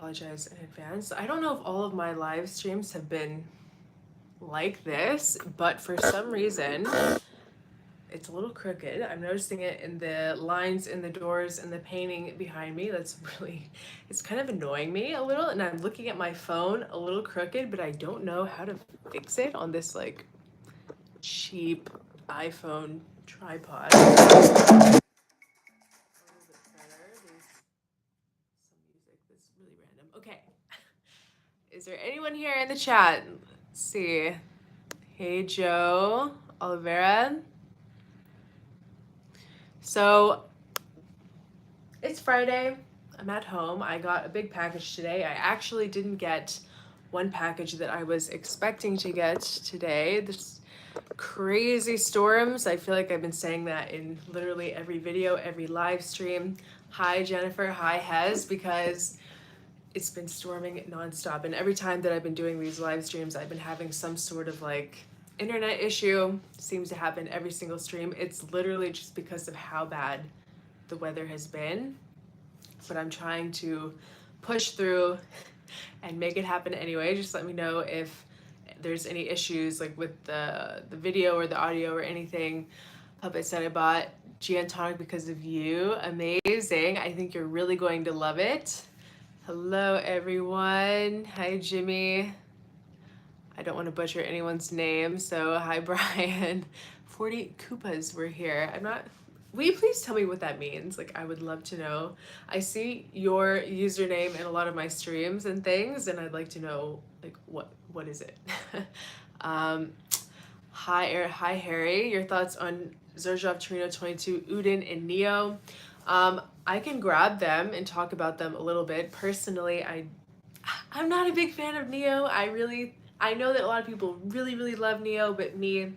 apologize in advance. I don't know if all of my live streams have been like this, but for some reason it's a little crooked. I'm noticing it in the lines in the doors and the painting behind me. That's really, it's kind of annoying me a little, and I'm looking at my phone a little crooked, but I don't know how to fix it on this like cheap iPhone tripod. A little bit better. There's some music that's really random. Okay. Is there anyone here in the chat? Let's see. Hey, Joe Oliveira. So it's Friday. I'm at home. I got a big package today. I actually didn't get one package that I was expecting to get today. This crazy storms. I feel like I've been saying that in literally every video, every live stream. Hi, Jennifer. Hi, Hez, because it's been storming nonstop. And every time that I've been doing these live streams, I've been having some sort of like internet issue. Seems to happen every single stream. It's literally just because of how bad the weather has been. But I'm trying to push through and make it happen anyway. Just let me know if there's any issues like with the video or the audio or anything. Puppet said I bought GN Tonic because of you. Amazing. I think you're really going to love it. Hello, everyone. Hi, Jimmy. I don't want to butcher anyone's name, so hi, Brian. 40 Koopas were here. Will you please tell me what that means? Like, I would love to know. I see your username in a lot of my streams and things, and I'd like to know, like, what is it? Hi, Harry. Your thoughts on Xerjoff, Torino 22, Udin, and Neo? I can grab them and talk about them a little bit. Personally, I'm not a big fan of Neo. I know that a lot of people really love Neo, but me,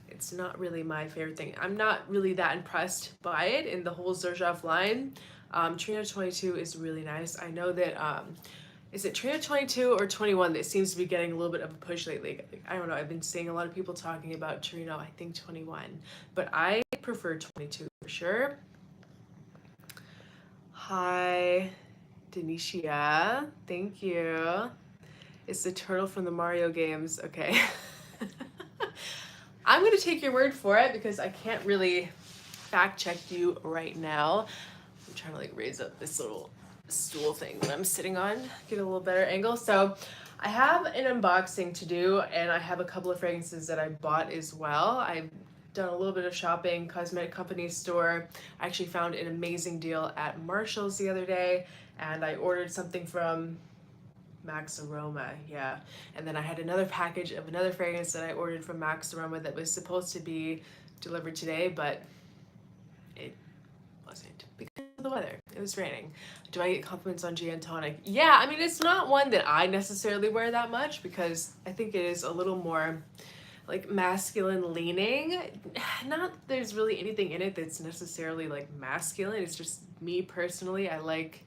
it's not really my favorite thing. I'm not really that impressed by it in the whole Xerjoff line. Trino 22 is really nice. I know that, is it Trino 22 or 21 that seems to be getting a little bit of a push lately? I don't know. I've been seeing a lot of people talking about Trino, I think 21, but I prefer 22 for sure. Hi, Denisha. Thank you. It's the turtle from the Mario games. Okay. I'm going to take your word for it because I can't really fact check you right now. I'm trying to like raise up this little stool thing that I'm sitting on, get a little better angle. So I have an unboxing to do, and I have a couple of fragrances that I bought as well. I've done a little bit of shopping, cosmetic company store. I actually found an amazing deal at Marshall's the other day, and I ordered something from Max Aroma, yeah. And then I had another package of another fragrance that I ordered from Max Aroma that was supposed to be delivered today, but it wasn't because of the weather. It was raining. Do I get compliments on GN Tonic? Yeah, I mean, it's not one that I necessarily wear that much because I think it is a little more like masculine leaning. Not there's really anything in it that's necessarily like masculine. It's just me personally. I like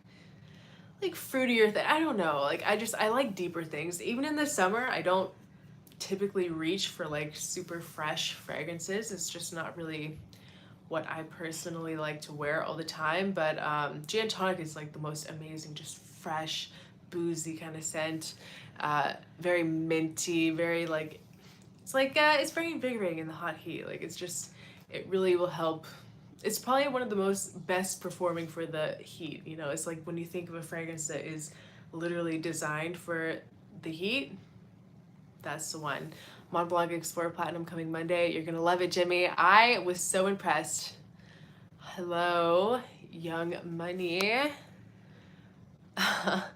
fruitier I don't know. Like I like deeper things. Even in the summer, I don't typically reach for like super fresh fragrances. It's just not really what I personally like to wear all the time. But GN Tonic is like the most amazing, just fresh, boozy kind of scent. Very minty, very like it's very invigorating in the hot heat. Like it really will help. It's probably one of the most best performing for the heat. You know, it's like when you think of a fragrance that is literally designed for the heat, that's the one. Mont Blanc Explorer Platinum coming Monday. You're gonna love it, Jimmy. I was so impressed. Hello, Young Money. But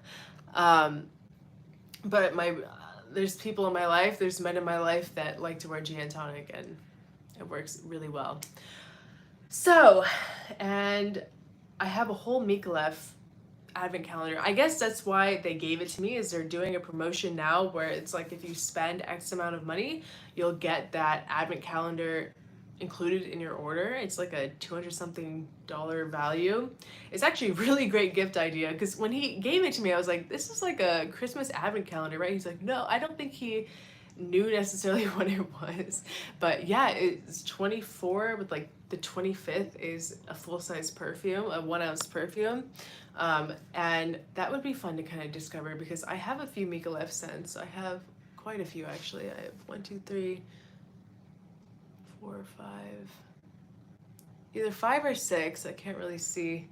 there's people in my life, there's men in my life that like to wear GN Tonic, and it works really well. So, and I have a whole Mikolev advent calendar. I guess that's why they gave it to me, is they're doing a promotion now where it's like if you spend X amount of money, you'll get that advent calendar included in your order. It's like a $200 something value. It's actually a really great gift idea because when he gave it to me, I was like, this is like a Christmas advent calendar, right? He's like, no, I don't think he knew necessarily what it was. But yeah, it's 24 with like the 25th is a full-size perfume, a 1 ounce perfume. And that would be fun to kind of discover because I have a few Micallef scents. I have quite a few actually. I have 1, 2, 3, 4, 5, either 5 or 6. I can't really see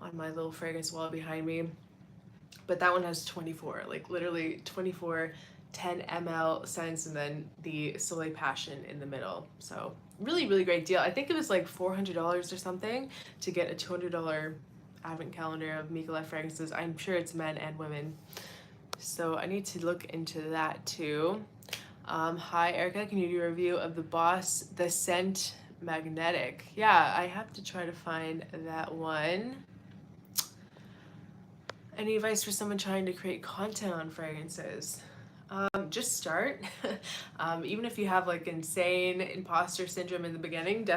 on my little fragrance wall behind me. But that one has 24, like literally 24 10 ml scents, and then the Soleil Passion in the middle. So really, really great deal. I think it was like $400 or something to get a $200 advent calendar of Micallef fragrances. I'm sure it's men and women. So I need to look into that too. Hi Erica, can you do a review of the Boss The Scent Magnetic? Yeah, I have to try to find that one. Any advice for someone trying to create content on fragrances? Just start. Even if you have like insane imposter syndrome in the beginning,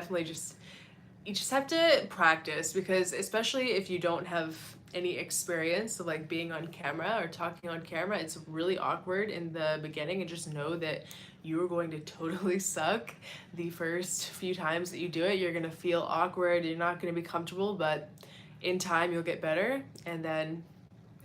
you just have to practice, because especially if you don't have any experience of like being on camera or talking on camera, it's really awkward in the beginning, and just know that you're going to totally suck the first few times that you do it. You're gonna feel awkward, you're not gonna be comfortable, but in time you'll get better, and then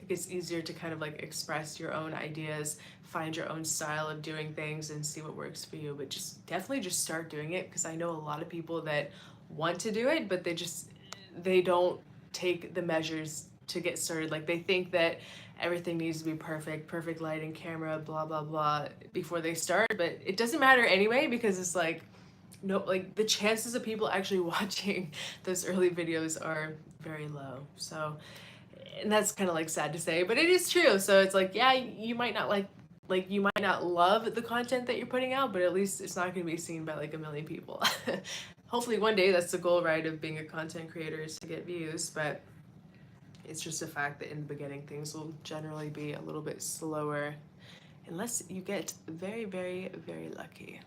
it's easier to kind of like express your own ideas, find your own style of doing things, and see what works for you. But definitely just start doing it, because I know a lot of people that want to do it, but they don't take the measures to get started. Like they think that everything needs to be perfect lighting, camera, blah blah blah before they start, but it doesn't matter anyway, because it's like, no, like the chances of people actually watching those early videos are very low. So, and that's kind of like sad to say, but it is true. So it's like, yeah, you might not you might not love the content that you're putting out, but at least it's not going to be seen by like a million people. Hopefully one day that's the goal, right, of being a content creator, is to get views, but it's just a fact that in the beginning things will generally be a little bit slower unless you get very, very, very lucky.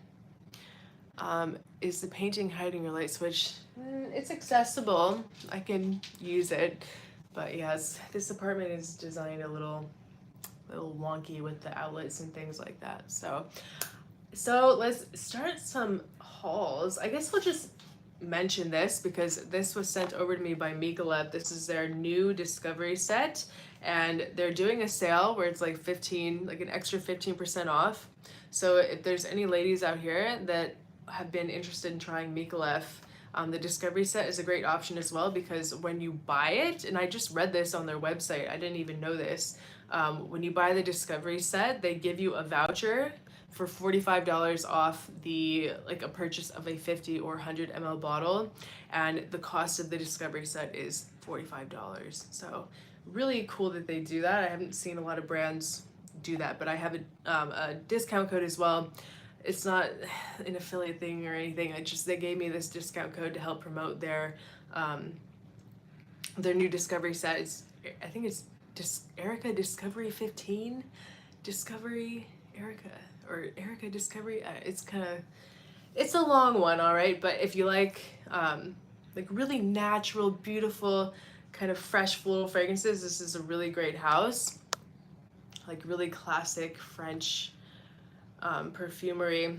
Is the painting hiding your light switch? It's accessible. I can use it. But yes, this apartment is designed a little wonky with the outlets and things like that. So let's start some hauls. I guess I'll just mention this because this was sent over to me by Micallef. This is their new discovery set, and they're doing a sale where it's like an extra 15% off. So if there's any ladies out here that have been interested in trying Micallef, the discovery set is a great option as well, because when you buy it, and I just read this on their website, I didn't even know this, when you buy the discovery set, they give you a voucher for $45 off a purchase of a 50 or 100 ml bottle, and the cost of the discovery set is $45. So really cool that they do that. I haven't seen a lot of brands do that, but I have a discount code as well. It's not an affiliate thing or anything. They gave me this discount code to help promote their new discovery set. I think it's Erica Discovery 15, Discovery Erica, or Erica Discovery. It's a long one, all right. But if you like really natural, beautiful, kind of fresh floral fragrances, this is a really great house. Like really classic French perfumery.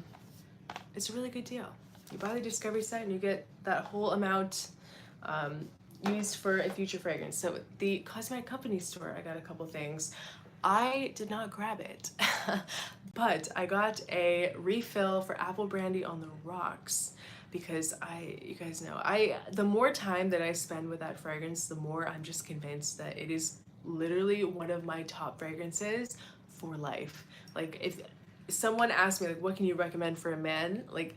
It's a really good deal. You buy the discovery set and you get that whole amount used for a future fragrance. So the Cosmetic Company store, I got a couple things. I did not grab it, but I got a refill for Apple Brandy on the Rocks, because you guys know, the more time that I spend with that fragrance, the more I'm just convinced that it is literally one of my top fragrances for life. Like if someone asked me like, what can you recommend for a man, like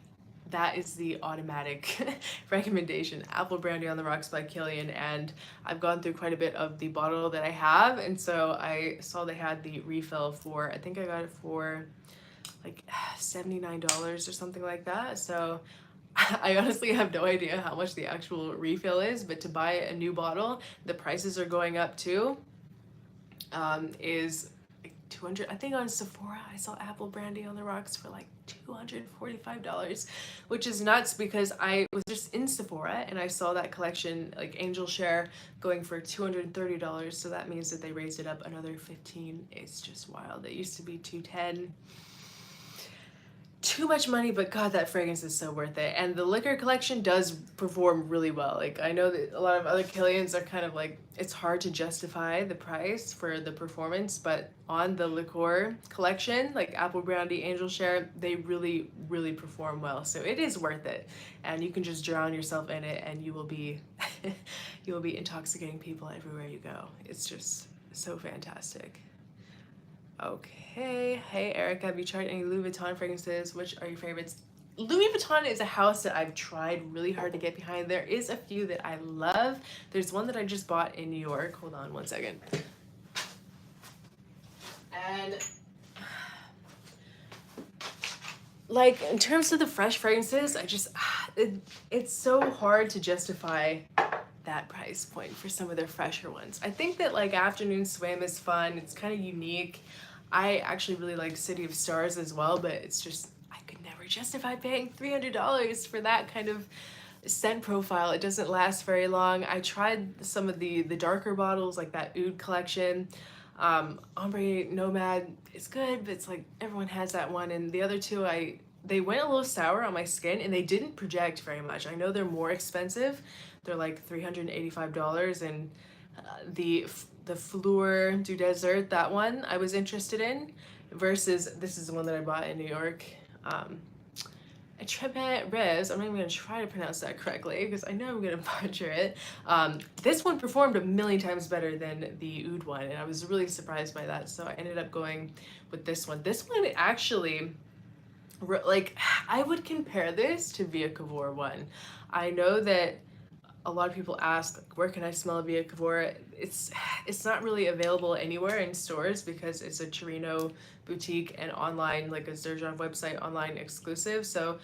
that is the automatic recommendation. Apple Brandy on the Rocks by Kilian. And I've gone through quite a bit of the bottle that I have, and so I saw they had the refill for, I think I got it for like $79 or something like that. So I honestly have no idea how much the actual refill is, but to buy a new bottle, the prices are going up too. Is like 200. I think on Sephora I saw Apple Brandy on the Rocks for like $245, which is nuts, because I was just in Sephora and I saw that collection, like Angel Share, going for $230. So that means that they raised it up another $15. It's just wild. It used to be $210. too much money, but God, that fragrance is so worth it. And the liquor collection does perform really well. Like, I know that a lot of other Killians are kind of like, it's hard to justify the price for the performance, but on the liqueur collection, like Apple Brandy, Angel Share, they really, really perform well. So it is worth it. And you can just drown yourself in it and you will be, you will be intoxicating people everywhere you go. It's just so fantastic. Okay. Hey, Erica, have you tried any Louis Vuitton fragrances? Which are your favorites? Louis Vuitton is a house that I've tried really hard to get behind. There is a few that I love. There's one that I just bought in New York. Hold on one second. And like in terms of the fresh fragrances, it's so hard to justify that price point for some of their fresher ones. I think that like Afternoon Swim is fun. It's kind of unique. I actually really like City of Stars as well, but it's just, I could never justify paying $300 for that kind of scent profile. It doesn't last very long. I tried some of the darker bottles, like that Oud collection. Ombre Nomad is good, but it's like everyone has that one. And the other two, they went a little sour on my skin and they didn't project very much. I know they're more expensive. They're like $385, and the Fleur du Desert, that one I was interested in, versus this is the one that I bought in New York. A Trepet Res, I'm not even gonna try to pronounce that correctly because I know I'm gonna butcher it. This one performed a million times better than the Oud one, and I was really surprised by that. So I ended up going with this one. This one actually, like, I would compare this to Via Cavour one. I know that a lot of people ask, like, where can I smell Via Cavour? It's not really available anywhere in stores because it's a Torino boutique and online, like a Zerjoff website online exclusive. So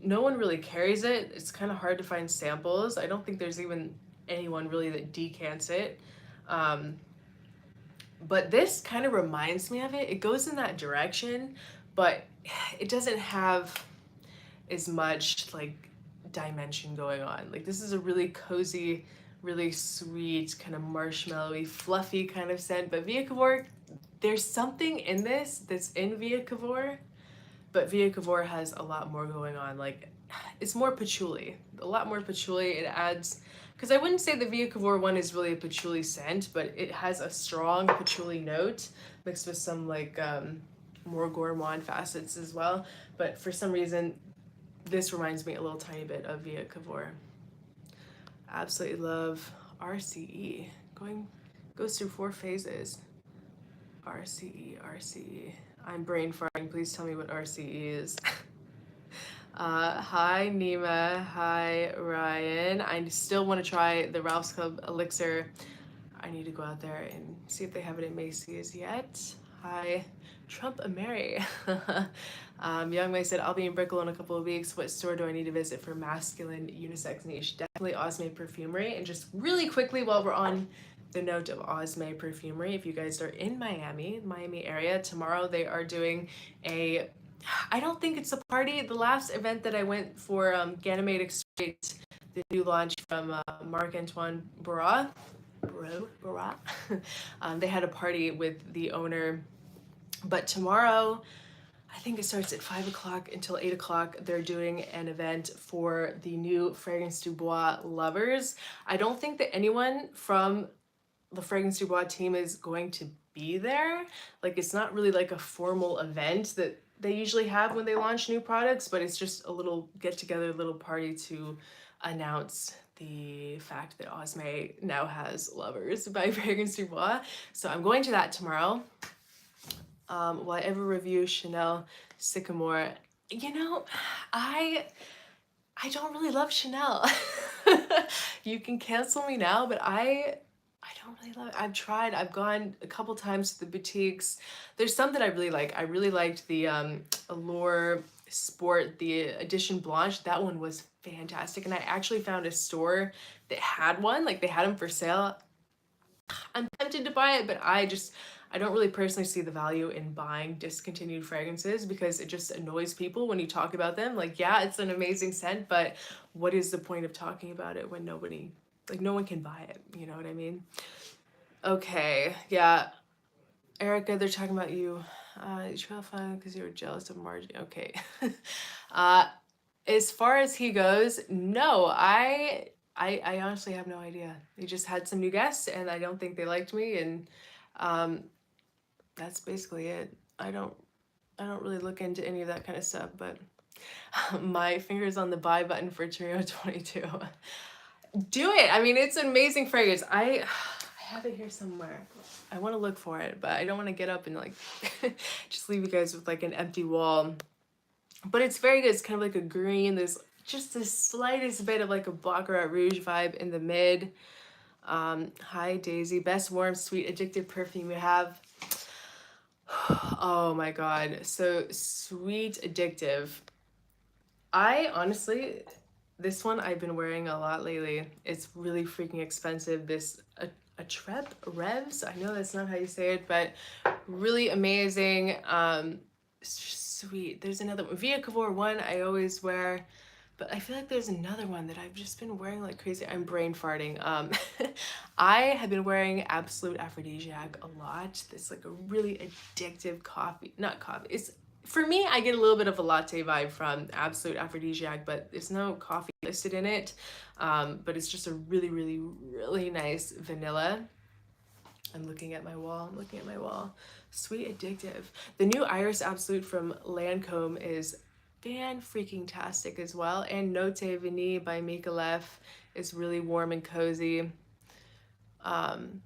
no one really carries it. It's kind of hard to find samples. I don't think there's even anyone really that decants it. But this kind of reminds me of it. It goes in that direction, but it doesn't have as much like dimension going on. Like, this is a really cozy, really sweet, kind of marshmallowy, fluffy kind of scent. But Via Cavour, there's something in this that's in Via Cavour, but Via Cavour has a lot more going on. Like, it's more patchouli, a lot more patchouli. It adds, because I wouldn't say the Via Cavour one is really a patchouli scent, but it has a strong patchouli note mixed with some like more gourmand facets as well. But for some reason, this reminds me a little tiny bit of Via Cavour. Absolutely love RCE. Goes through 4 phases. RCE. I'm brain farting. Please tell me what RCE is. Hi Nima. Hi Ryan. I still want to try the Ralph's Club Elixir. I need to go out there and see if they have it at Macy's yet. Hi Trump Mary. Young May said, I'll be in Brickell in a couple of weeks. What store do I need to visit for masculine unisex niche? Definitely Osme Perfumery. And just really quickly, while we're on the note of Osme Perfumery, if you guys are in Miami area, tomorrow they are doing a, I don't think it's a party. The last event that I went for, Ganymede Extrait, the new launch from Marc-Antoine Barra, they had a party with the owner. But tomorrow, I think it starts at 5 o'clock until 8 o'clock. They're doing an event for the new Fragrance du Bois lovers. I don't think that anyone from the Fragrance du Bois team is going to be there. Like, it's not really like a formal event that they usually have when they launch new products, but it's just a little get-together, little party to announce the fact that Osme now has lovers by Fragrance du Bois. So I'm going to that tomorrow. Will I ever review Chanel Sycamore? You know, I don't really love Chanel. You can cancel me now, but I don't really love it. I've tried. I've gone a couple times to the boutiques. There's some that I really like. I really liked the Allure Sport, the Edition Blanche. That one was fantastic. And I actually found a store that had one. Like, they had them for sale. I'm tempted to buy it, but I don't really personally see the value in buying discontinued fragrances because it just annoys people when you talk about them. Like, yeah, it's an amazing scent, but what is the point of talking about it when no one can buy it? You know what I mean? Okay, yeah. Erica, they're talking about you. You felt fun because you were jealous of Margie. Okay. uh, as far as he goes, no, I honestly have no idea. He just had some new guests, and I don't think they liked me, and um, that's basically it. I don't really look into any of that kind of stuff, but my finger's on the buy button for Trio 22. Do it. I mean, it's an amazing fragrance. I have it here somewhere. I want to look for it, but I don't want to get up and like just leave you guys with like an empty wall. But it's very good. It's kind of like a green. There's just the slightest bit of like a Baccarat Rouge vibe in the mid. Hi Daisy, best warm, sweet, addictive perfume you have. Oh my god, so sweet, addictive. I honestly, this one I've been wearing a lot lately. It's really freaking expensive. This a Trep Revs. I know that's not how you say it, but really amazing. Sweet. There's another one. Via Cavour one I always wear, but I feel like there's another one that I've just been wearing like crazy. I'm brain farting. I have been wearing Absolute Aphrodisiac a lot. It's like a really addictive coffee. Not coffee. It's for me, I get a little bit of a latte vibe from Absolute Aphrodisiac, but there's no coffee listed in it. But it's just a really, really, really nice vanilla. I'm looking at my wall. I'm looking at my wall. Sweet addictive. The new Iris Absolute from Lancome is fan freaking tastic as well. And Note Vanille by Mika Leff is really warm and cozy. And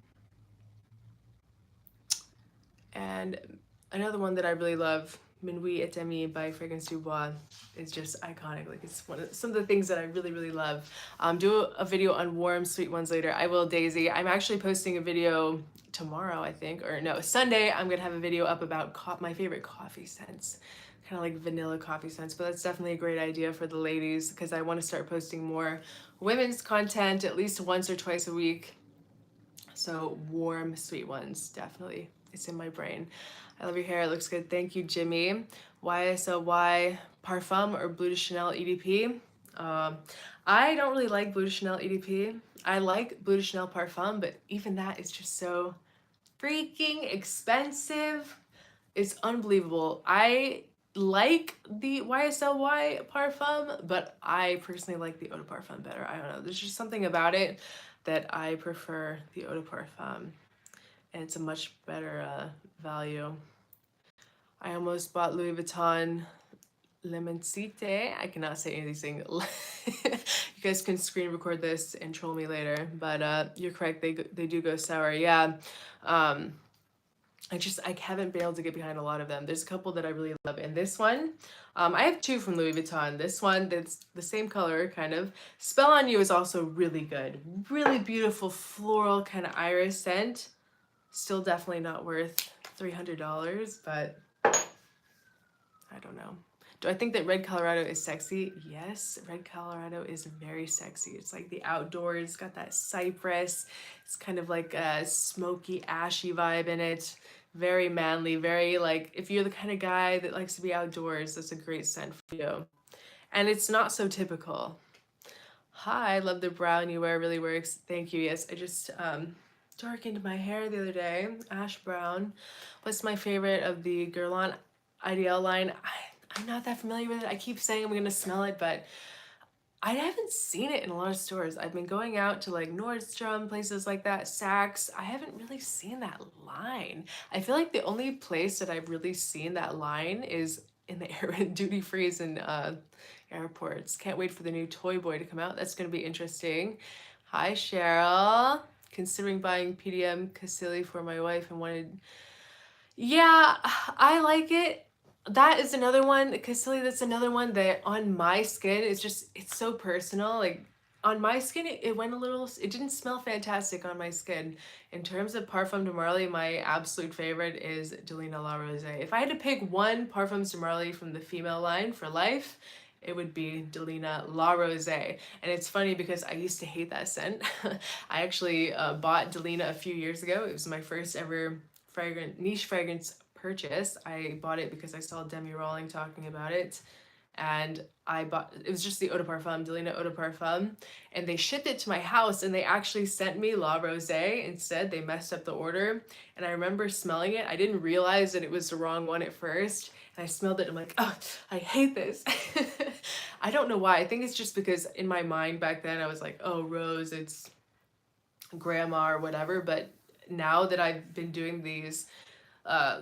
another one that I really love, Minuit et Demi by Fragrance Du Bois, is just iconic. Like it's one of some of the things that I really, really love. Do a video on warm, sweet ones later. I will, Daisy. I'm actually posting a video tomorrow, I think, or no, Sunday. I'm gonna have a video up about my favorite coffee scents, kind of like vanilla coffee scents. But that's definitely a great idea for the ladies because I want to start posting more women's content at least once or twice a week. So warm, sweet ones, definitely. It's in my brain. I love your hair. It looks good. Thank you, Jimmy. YSLY Parfum or Bleu de Chanel EDP. I don't really like Bleu de Chanel EDP. I like Bleu de Chanel Parfum, but even that is just so freaking expensive. It's unbelievable. I like the YSLY Parfum, but I personally like the Eau de Parfum better. I don't know. There's just something about it that I prefer the Eau de Parfum, and it's a much better value. I almost bought Louis Vuitton Limoncite. I cannot say anything. You guys can screen record this and troll me later, but you're correct. They do go sour. Yeah. I haven't been able to get behind a lot of them. There's a couple that I really love. And this one, I have two from Louis Vuitton. This one that's the same color, kind of. Spell on You is also really good. Really beautiful floral kind of iris scent. Still definitely not worth $300, but I don't know. Do I think that Red Colorado is sexy? Yes, Red Colorado is very sexy. It's like the outdoors, it's got that cypress. It's kind of like a smoky, ashy vibe in it. Very manly, very like, if you're the kind of guy that likes to be outdoors, that's a great scent for you. And it's not so typical. Hi, I love the brown you wear, really works. Thank you. Yes, I just darkened my hair the other day, ash brown. What's my favorite of the Guerlain IDL line? I'm not that familiar with it. I keep saying I'm gonna smell it, but I haven't seen it in a lot of stores. I've been going out to like Nordstrom, places like that, Saks. I haven't really seen that line. I feel like the only place that I've really seen that line is in the duty frees and airports. Can't wait for the new Toy Boy to come out. That's gonna be interesting. Hi Cheryl. Considering buying PDM Casilli for my wife and wanted. Yeah, I like it. That is another one, Casilli, that's another one that on my skin, it's so personal. Like on my skin, it went a little, it didn't smell fantastic on my skin. In terms of Parfum de Marly, my absolute favorite is Delina La Rose. If I had to pick one Parfums de Marly from the female line for life, it would be Delina La Rose. And it's funny because I used to hate that scent. I actually bought Delina a few years ago. It was my first ever niche fragrance purchase. I bought it because I saw Demi Rawling talking about it, and I bought, it was just the eau de parfum, Delina eau de parfum, and they shipped it to my house, and they actually sent me La Rosée instead. They messed up the order, and I remember smelling it. I didn't realize that it was the wrong one at first, and I smelled it, and I'm like, oh, I hate this. I don't know why. I think it's just because in my mind back then I was like, oh, rose, it's grandma or whatever, but now that I've been doing these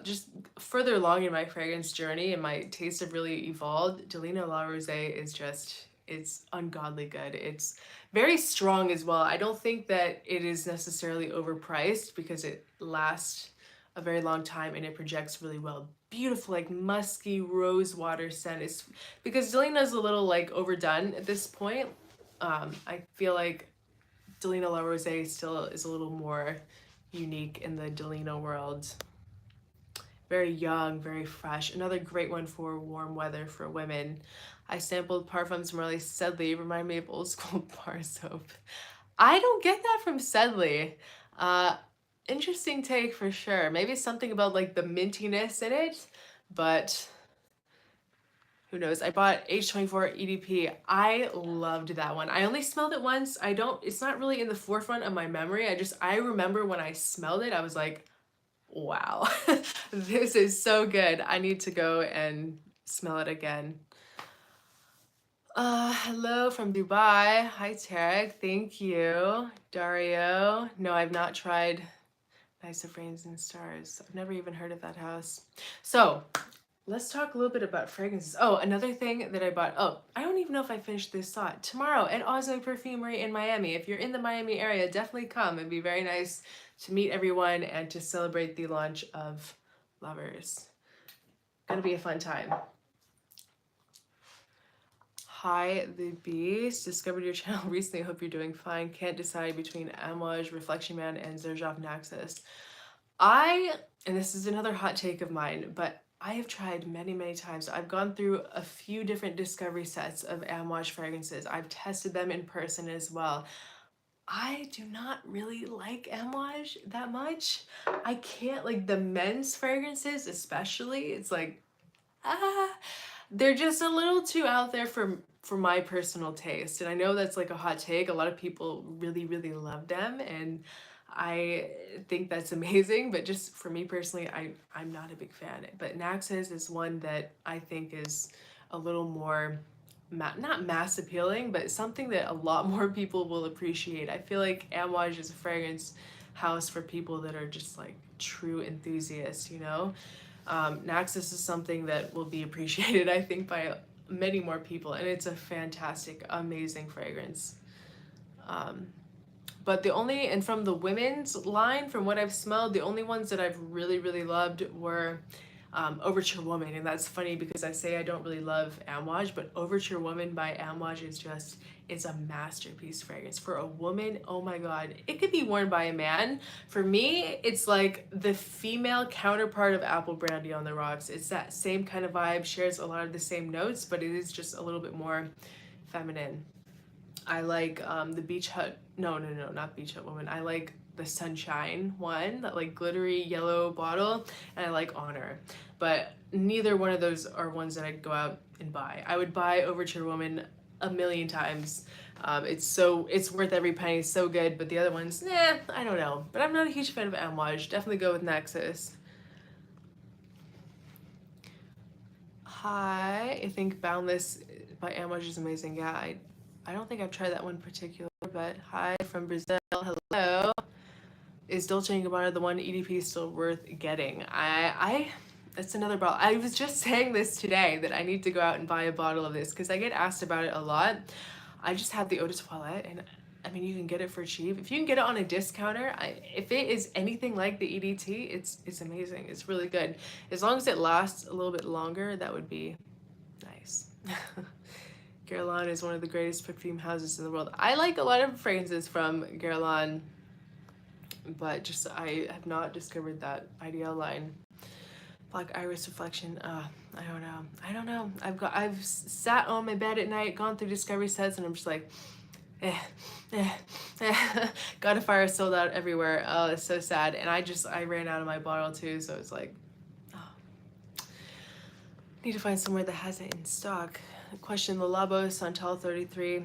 just further along in my fragrance journey and my tastes have really evolved, Delina La Rosée is just, it's ungodly good. It's very strong as well. I don't think that it is necessarily overpriced because it lasts a very long time and it projects really well. Beautiful, like musky rose water scent. It's because Delina is a little like overdone at this point. I feel like Delina La Rosée still is a little more unique in the Delina world. Very young, very fresh. Another great one for warm weather for women. I sampled Parfums Marley Sedley. Remind me of old school bar soap. I don't get that from Sedley. Interesting take for sure. Maybe something about like the mintiness in it, but who knows? I bought H24 EDP. I loved that one. I only smelled it once. It's not really in the forefront of my memory. I remember when I smelled it, I was like, wow, this is so good. I need to go and smell it again. Hello from Dubai. Hi, Tarek. Thank you. Dario. No, I've not tried Nice of Rains and Stars. I've never even heard of that house. So let's talk a little bit about fragrances. Oh, another thing that I bought. Oh, I don't even know if I finished this thought. Tomorrow at Osmo Perfumery in Miami. If you're in the Miami area, definitely come. It'd be very nice to meet everyone and to celebrate the launch of Lovers. Gonna be a fun time. Hi, the Beast. Discovered your channel recently. Hope you're doing fine. Can't decide between Amouage, Reflection Man, and Xerjoff Naxos. And this is another hot take of mine, but I have tried many, many times. I've gone through a few different discovery sets of Amouage fragrances. I've tested them in person as well. I do not really like Amouage that much. I can't, like the men's fragrances especially, it's like, they're just a little too out there for my personal taste. And I know that's like a hot take. A lot of people really, really love them, and I think that's amazing, but just for me personally, I'm not a big fan. But Naxos is one that I think is a little more, not mass appealing, but something that a lot more people will appreciate. I feel like Amouage is a fragrance house for people that are just like true enthusiasts, you know? Naxos is something that will be appreciated, I think, by many more people, and it's a fantastic, amazing fragrance. But and from the women's line, from what I've smelled, the only ones that I've really, really loved were Overture Woman. And that's funny because I say I don't really love Amouage, but Overture Woman by Amouage is just, it's a masterpiece fragrance. For a woman, oh my God, it could be worn by a man. For me, it's like the female counterpart of Apple Brandy on the Rocks. It's that same kind of vibe, shares a lot of the same notes, but it is just a little bit more feminine. I like the Beach Hut, no, not Beach Hut Woman. I like the Sunshine one, that like glittery yellow bottle, and I like Honor. But neither one of those are ones that I'd go out and buy. I would buy Overture Woman a million times. It's worth every penny, so good, but the other ones, nah, I don't know. But I'm not a huge fan of Amouage. Definitely go with Naxos. Hi, I think Boundless by Amouage is amazing. Yeah, I don't think I've tried that one in particular, but hi from Brazil. Hello. Is Dolce & Gabbana the one EDP still worth getting? That's another bottle. I was just saying this today that I need to go out and buy a bottle of this because I get asked about it a lot. I just have the Eau de Toilette, and I mean, you can get it for cheap. If you can get it on a discounter, if it is anything like the EDT, it's amazing. It's really good. As long as it lasts a little bit longer, that would be nice. Guerlain is one of the greatest perfume houses in the world. I like a lot of fragrances from Guerlain, but just I have not discovered that Ideal line. Black Iris Reflection. I don't know. I've sat on my bed at night, gone through discovery sets, and I'm just like, Got a Fire sold out everywhere. Oh, it's so sad. And I ran out of my bottle too, so it's like, oh. Need to find somewhere that has it in stock. question, Le Labo Santal 33. Le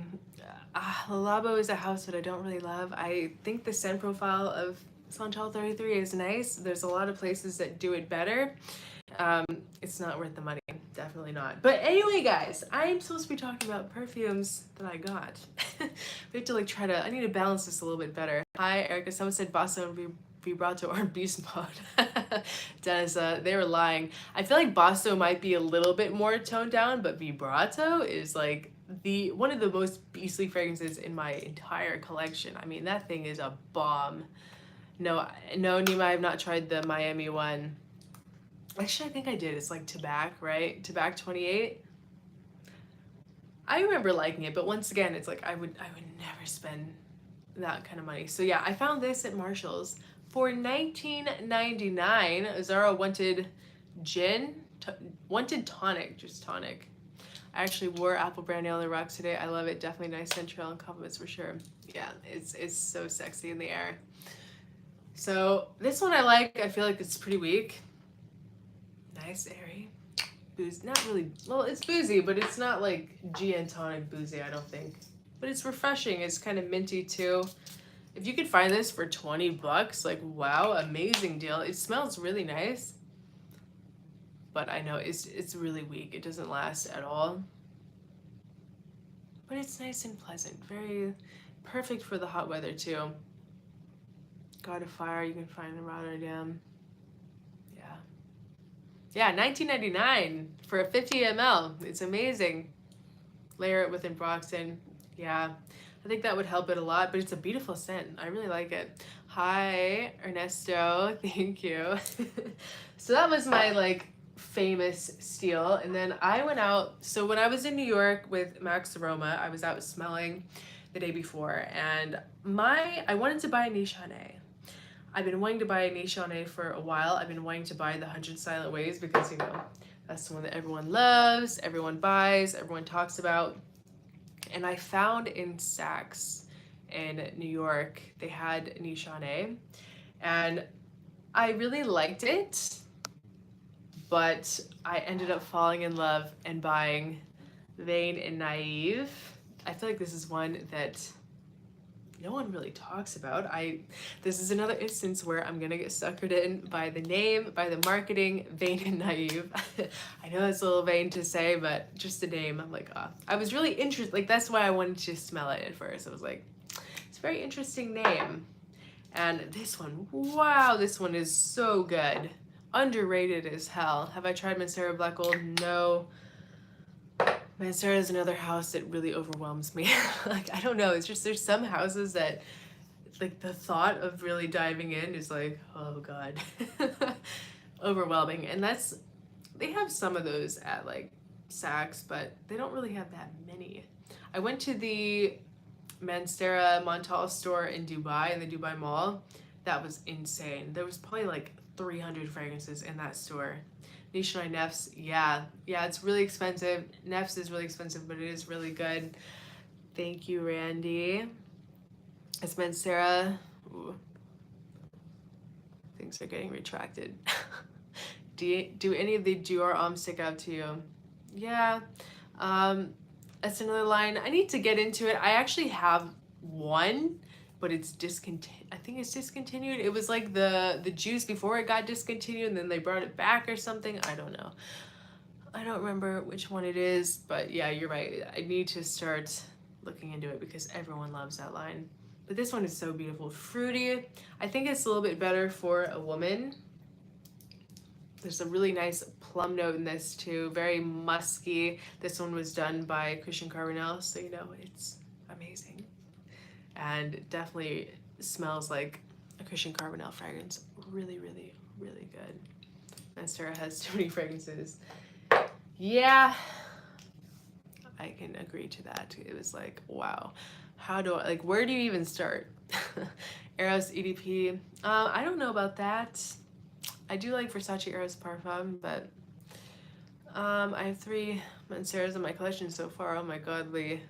Labo is a house that I don't really love. I think the scent profile of Santal 33 is nice. There's a lot of places that do it better. It's not worth the money. Definitely not. But anyway, guys, I'm supposed to be talking about perfumes that I got. We have to like I need to balance this a little bit better. Hi, Erica. Someone said Basso and Vibrato are beast mode. Dennis, they were lying. I feel like Basso might be a little bit more toned down, but Vibrato is like one of the most beastly fragrances in my entire collection. I mean, that thing is a bomb. No, Nima, I have not tried the Miami one. Actually, I think I did. It's like Tabac, right? Tabac 28. I remember liking it, but once again, it's like I would never spend that kind of money. So yeah, I found this at Marshall's for $19.99. Zara wanted wanted tonic, just tonic. I actually wore Apple Brand Nail on the Rocks today. I love it. Definitely nice scent trail and compliments for sure. Yeah, it's so sexy in the air. So this one I like. I feel like it's pretty weak. Nice, airy. Booze, not really, well, it's boozy, but it's not like gin tonic boozy, I don't think. But it's refreshing. It's kind of minty too. If you could find this for 20 bucks, like, wow, amazing deal. It smells really nice. But I know it's really weak. It doesn't last at all. But it's nice and pleasant. Very perfect for the hot weather too. God of Fire, you can find in Rotterdam. Yeah, $19.99 for a 50 ml. It's amazing. Layer it with Embroxin. Yeah, I think that would help it a lot, but it's a beautiful scent. I really like it. Hi, Ernesto. Thank you. So that was my like famous steal. And then I went out. So when I was in New York with Max Aroma, I was out smelling the day before, and I wanted to buy a Nichane. I've been wanting to buy a Nichane for a while. I've been wanting to buy the 100 Silent Ways because, you know, that's the one that everyone loves, everyone buys, everyone talks about. And I found in Saks in New York, they had Nichane, and I really liked it, but I ended up falling in love and buying Vain and Naive. I feel like this is one that no one really talks about. This is another instance where I'm gonna get suckered in by the name, by the marketing, Vain and Naive. I know it's a little vain to say, but just the name, I'm like, I was really interested, like that's why I wanted to smell it at first. I was like, it's a very interesting name. And this one, wow, this one is so good. Underrated as hell. Have I tried Mancera Black Gold? No. Mancera is another house that really overwhelms me. Like, I don't know, it's just there's some houses that like the thought of really diving in is like, oh god. Overwhelming. And they have some of those at like Saks, but they don't really have that many. I went to the Mancera Montal store in Dubai, in the Dubai Mall. That was insane. There was probably like 300 fragrances in that store. Nichane Nefs, yeah, it's really expensive. Nefs is really expensive, but it is really good. Thank you, Randy. It's Mancera. Ooh. Things are getting retracted. Do any of the Dior Homme stick out to you? Yeah, that's another line. I need to get into it. I actually have one, but it's discontinued. I think it's discontinued. It was like the juice before it got discontinued, and then they brought it back or something. I don't know. I don't remember which one it is, but yeah, you're right. I need to start looking into it because everyone loves that line. But this one is so beautiful. Fruity. I think it's a little bit better for a woman. There's a really nice plum note in this too. Very musky. This one was done by Christian Carbonell, so you know it's amazing. And definitely smells like a Christian Carbonell fragrance. Really, really, really good. Mancera has too many fragrances. Yeah, I can agree to that. It was like, wow, where do you even start? Eros EDP. I don't know about that. I do like Versace Eros Parfum, but I have 3 Manceras in my collection so far. Oh my god, Lee.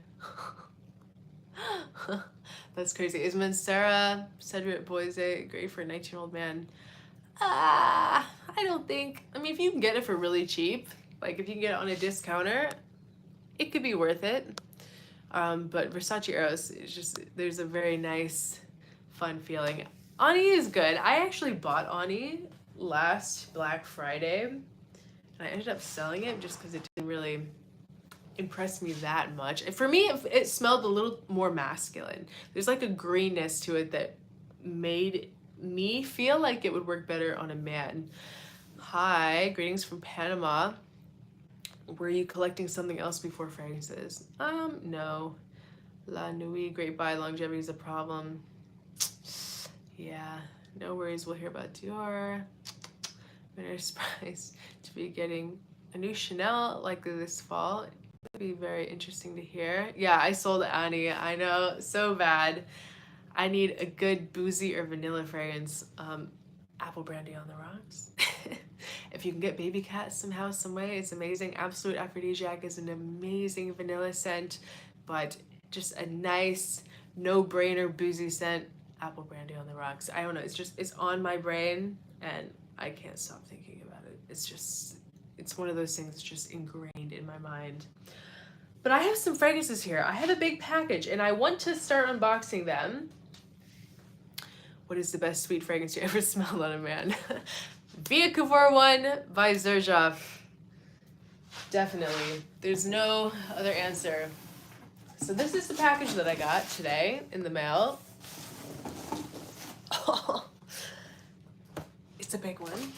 That's crazy. Is Mancera Cedric Boise great for a 19-year-old man? I don't think. I mean, if you can get it for really cheap, like if you can get it on a discounter, it could be worth it. But Versace Eros is just, there's a very nice, fun feeling. Ani is good. I actually bought Ani last Black Friday, and I ended up selling it just because it didn't really impress me that much. And for me, it smelled a little more masculine. There's like a greenness to it that made me feel like it would work better on a man. Hi, greetings from Panama. Were you collecting something else before fragrances? No. La Nuit, great buy, longevity is a problem. Yeah, no worries, we'll hear about Dior. Very surprised to be getting a new Chanel like this fall. It'd be very interesting to hear. Yeah, I sold Annie. I know, so bad. I need a good boozy or vanilla fragrance. Apple brandy on the rocks. If you can get Baby Cat somehow, some way, it's amazing. Absolute Aphrodisiac is an amazing vanilla scent, but just a nice, no-brainer boozy scent. Apple brandy on the rocks. I don't know. It's on my brain, and I can't stop thinking about it. It's one of those things that's just ingrained in my mind. But I have some fragrances here. I have a big package, and I want to start unboxing them. What is the best sweet fragrance you ever smelled on a man? Via Couture one by Xerjoff. Definitely. There's no other answer. So this is the package that I got today in the mail. It's a big one.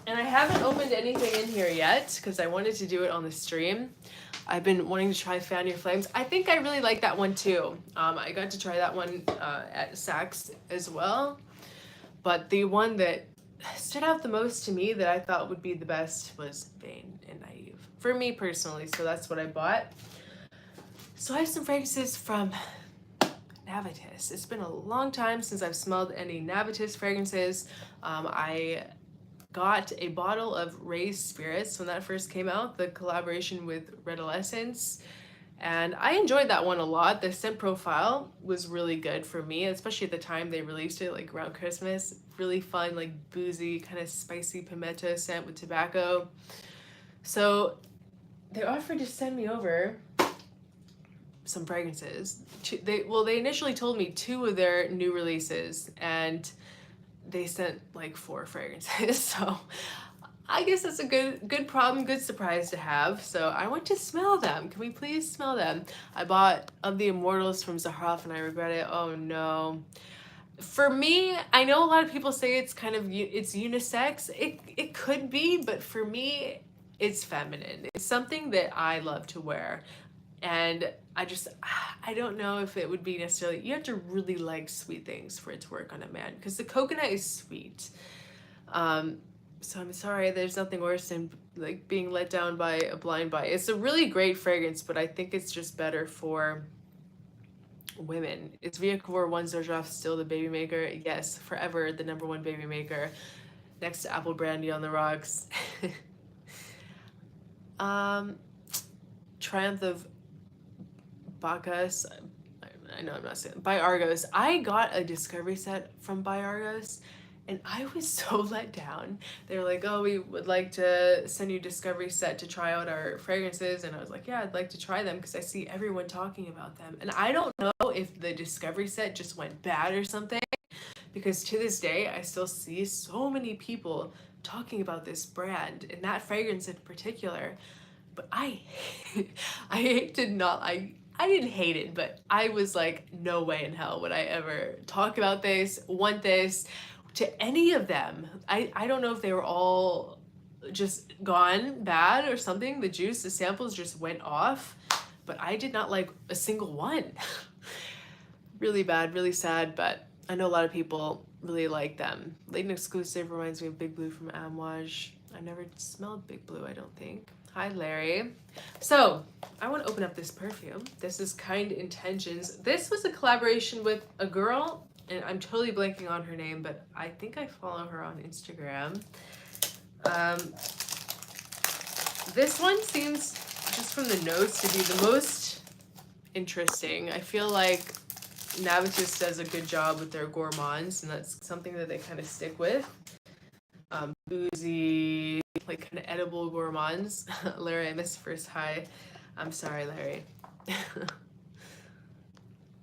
And I haven't opened anything in here yet because I wanted to do it on the stream. I've been wanting to try Fan Your Flames. I think I really like that one too. I got to try that one at Saks as well. But the one that stood out the most to me that I thought would be the best was Vain and Naive. For me personally, so that's what I bought. So I have some fragrances from Navitus. It's been a long time since I've smelled any Navitus fragrances. I got a bottle of Raised Spirits when that first came out, the collaboration with Redolescence, and I enjoyed that one a lot. The scent profile was really good for me, especially at the time they released it, like around Christmas. Really fun, like boozy, kind of spicy pimento scent with tobacco. So they offered to send me over some fragrances. They initially told me 2 of their new releases, and they sent like 4 fragrances. So I guess that's a good problem, good surprise to have. So I want to smell them. Can we please smell them? I bought Of the Immortals from Zaharoff and I regret it. Oh no. For me, I know a lot of people say it's kind of, it's unisex. It could be, but for me, it's feminine. It's something that I love to wear. And I don't know if it would be necessarily, you have to really like sweet things for it to work on a man, because the coconut is sweet. So I'm sorry, there's nothing worse than like being let down by a blind buy. It's a really great fragrance, but I think it's just better for women. Is Via Couture 1 Xerjoff still the baby maker? Yes, forever the #1 baby maker, next to Apple Brandy on the rocks. Triumph of Bacchus, I know I'm not saying, by Argos. I got a discovery set from by Argos, and I was so let down. They were like, oh, we would like to send you a discovery set to try out our fragrances. And I was like, yeah, I'd like to try them because I see everyone talking about them. And I don't know if the discovery set just went bad or something, because to this day, I still see so many people talking about this brand and that fragrance in particular. But I didn't hate it, but I was like, no way in hell would I ever talk about this, want this, to any of them. I don't know if they were all just gone bad or something. The juice, the samples just went off, but I did not like a single one. Really bad, really sad, but I know a lot of people really like them. Latent Exclusive reminds me of Big Blue from Amouage. I never smelled Big Blue, I don't think. Hi, Larry. So, I want to open up this perfume. This is Kind Intentions. This was a collaboration with a girl, and I'm totally blanking on her name, but I think I follow her on Instagram. This one seems, just from the notes, to be the most interesting. I feel like Navitus does a good job with their gourmands, and that's something that they kind of stick with. Boozy, like kind of edible gourmands. Larry, I missed first hi. I'm sorry, Larry.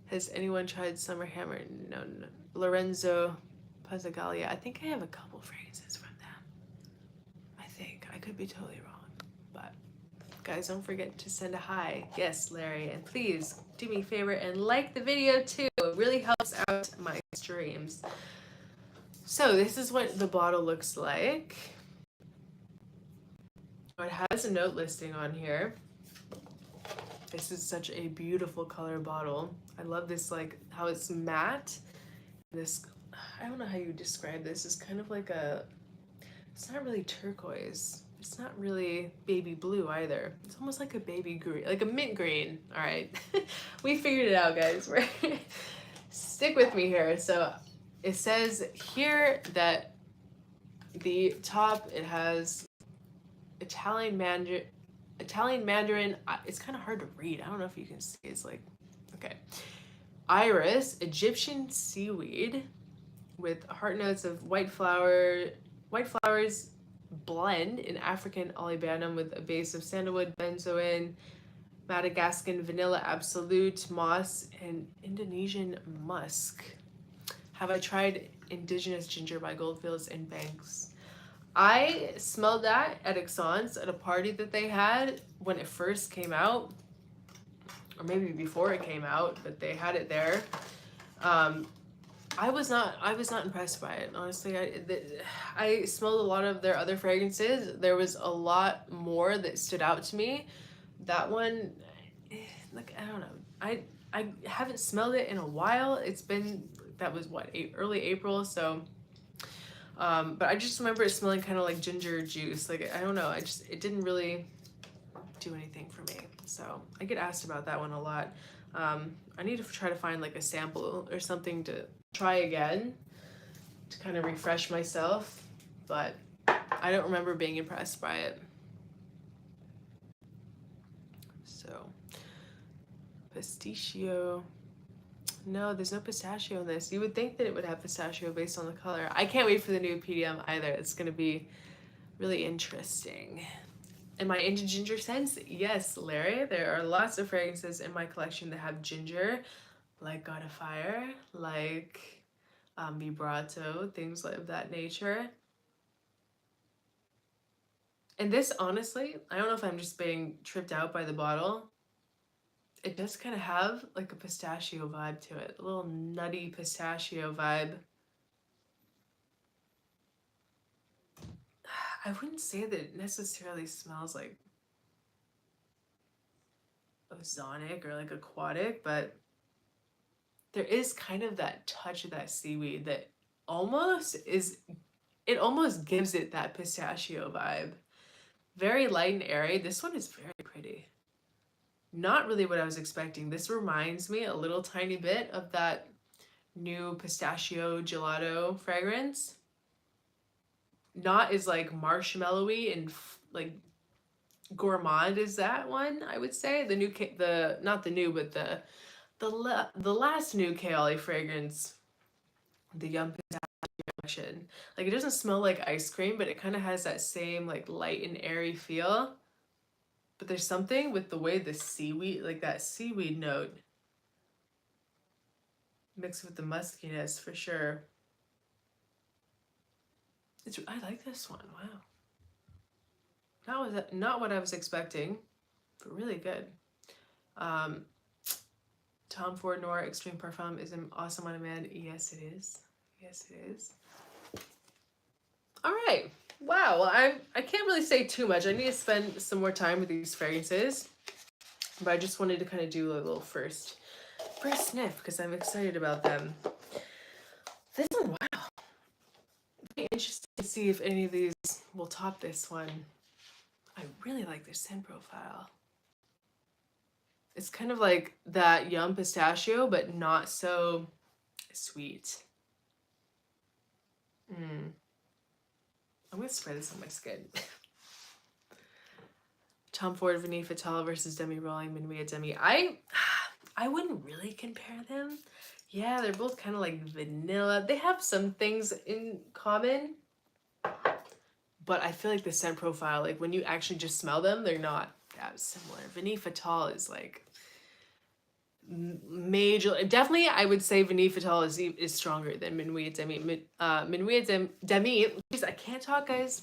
Has anyone tried Summer Hammer? No, no. Lorenzo Pazagalia. I think I have a couple fragrances from them. I think. I could be totally wrong. But guys, don't forget to send a hi. Yes, Larry. And please do me a favor and like the video too. It really helps out my streams. So this is what the bottle looks like. It has a note listing on here. This is such a beautiful color bottle. I love this, like how it's matte. This, I don't know how you describe this. It's kind of like a, it's not really turquoise. It's not really baby blue either. It's almost like a baby green, like a mint green. All right, we figured it out, guys. We're stick with me here. So it says here that the top, it has Italian Mandarin. It's kind of hard to read. I don't know if you can see. It's like, okay, iris, Egyptian seaweed, with heart notes of white flowers blend in African olibanum with a base of sandalwood, benzoin, Madagascan vanilla absolute, moss, and Indonesian musk. Have I tried indigenous ginger by Goldfields and Banks? I smelled that at Exxon's at a party that they had when it first came out, or maybe before it came out, but they had it there. I was not impressed by it, honestly. I smelled a lot of their other fragrances. There was a lot more that stood out to me. That one, like, I don't know. I haven't smelled it in a while. It's been, that was what, early April, so but I just remember it smelling kind of like ginger juice. Like, I don't know, it didn't really do anything for me. So I get asked about that one a lot. I need to try to find like a sample or something to try again to kind of refresh myself, but I don't remember being impressed by it. So pistachio. No, there's no pistachio in this. You would think that it would have pistachio based on the color. I can't wait for the new PDM either. It's going to be really interesting. Am I into ginger scents? Yes, Larry. There are lots of fragrances in my collection that have ginger, like God of Fire, like Vibrato, things of that nature. And this, honestly, I don't know if I'm just being tripped out by the bottle. It does kind of have like a pistachio vibe to it, a little nutty pistachio vibe. I wouldn't say that it necessarily smells like ozonic or like aquatic, but there is kind of that touch of that seaweed that almost gives it that pistachio vibe. Very light and airy. This one is very pretty. Not really what I was expecting. This reminds me a little tiny bit of that new pistachio gelato fragrance. Not as like marshmallowy and like gourmand as that one, I would say. Not the new, but the last new Kaoli fragrance, the Yum Pistachio collection. Like, it doesn't smell like ice cream, but it kind of has that same like light and airy feel. But there's something with the way the seaweed, like that seaweed note, mixed with the muskiness for sure. I like this one. Wow. Not what I was expecting, but really good. Tom Ford Noir Extreme Parfum is an awesome on a man. Yes, it is. Yes, it is. All right. Wow. Well, I can't really say too much. I need to spend some more time with these fragrances, but I just wanted to kind of do a little first sniff because I'm excited about them. This one, wow. Very interested to see if any of these will top this one. I really like their scent profile. It's kind of like that Yum Pistachio, but not so sweet. I'm gonna spray this on my skin. Tom Ford Vanille Fatale versus Demi Rolling Minuit Demi. I wouldn't really compare them. Yeah, they're both kind of like vanilla. They have some things in common, but I feel like the scent profile, like when you actually just smell them, they're not yeah, similar. Vanille Fatale is like major. Definitely, I would say Vanille Fatale is stronger than Minuit Demi. Minuit Demi. Jeez, I can't talk, guys.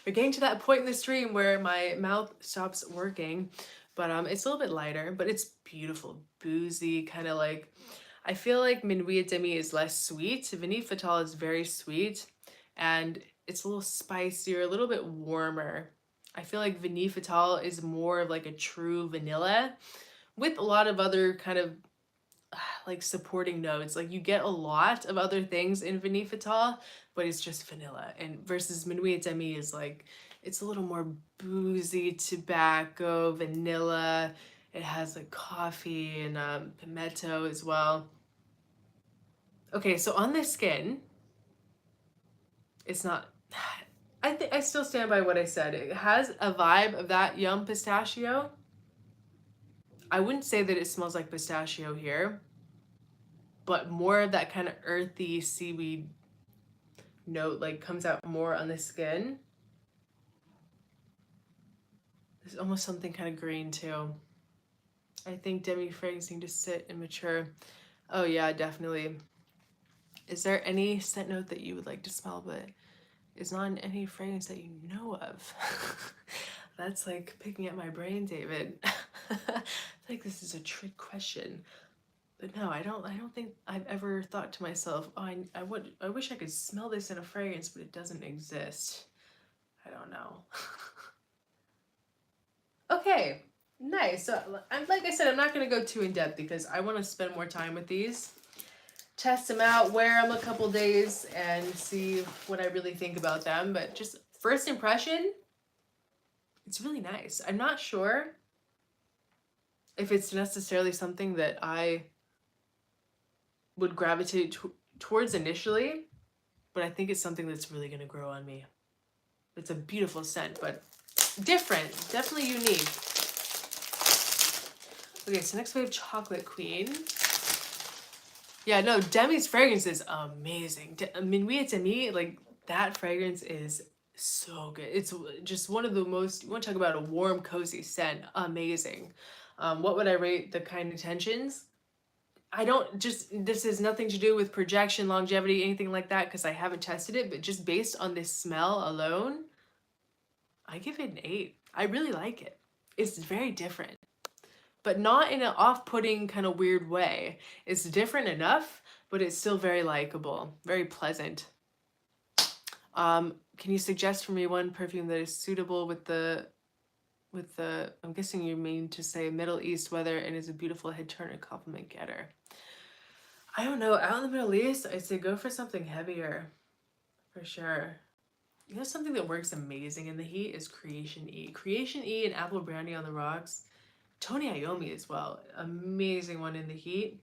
We're getting to that point in the stream where my mouth stops working, but it's a little bit lighter, but it's beautiful, boozy, kind of like. I feel like Minuit Demi is less sweet. Vanille Fatale is very sweet, and it's a little spicier, a little bit warmer. I feel like Vanille Fatale is more of like a true vanilla with a lot of other kind of like supporting notes. Like you get a lot of other things in Vanille Fatale, but it's just vanilla. And versus Minuit Demi is like, it's a little more boozy, tobacco, vanilla. It has like coffee and pimento as well. Okay, so on the skin, it's not. I think I still stand by what I said. It has a vibe of that Yum Pistachio. I wouldn't say that it smells like pistachio here, but more of that kind of earthy seaweed note like comes out more on the skin. There's almost something kind of green too. I think demi fragrance need to sit and mature. Oh yeah, definitely. Is there any scent note that you would like to smell but is not in any fragrance that you know of? That's like picking at my brain, David. I feel like this is a trick question. But no, I don't think I've ever thought to myself, oh, I wish I could smell this in a fragrance, but it doesn't exist. I don't know. Okay, nice. So, like I said, I'm not going to go too in depth because I want to spend more time with these, test them out, wear them a couple days, and see what I really think about them. But just first impression, it's really nice. I'm not sure if it's necessarily something that I would gravitate towards initially, but I think it's something that's really going to grow on me. It's a beautiful scent, but different, definitely unique. Okay, so next we have Chocolate Queen. Yeah, no, Demi's fragrance is amazing. Minuit Demi, like that fragrance is so good. It's just one of the most, you want to talk about a warm, cozy scent, amazing. What would I rate the kind intentions? I don't this has nothing to do with projection, longevity, anything like that, because I haven't tested it, but just based on this smell alone, I give it an 8. I really like it. It's very different, but not in an off-putting kind of weird way. It's different enough, but it's still very likable, very pleasant. Can you suggest for me one perfume that is suitable with the, I'm guessing you mean to say Middle East weather and is a beautiful head turner compliment getter? I don't know. Out in the Middle East, I'd say go for something heavier, for sure. You know, something that works amazing in the heat is Creation E. Creation E and Apple Brandy on the Rocks. Tony Iommi as well. Amazing one in the heat.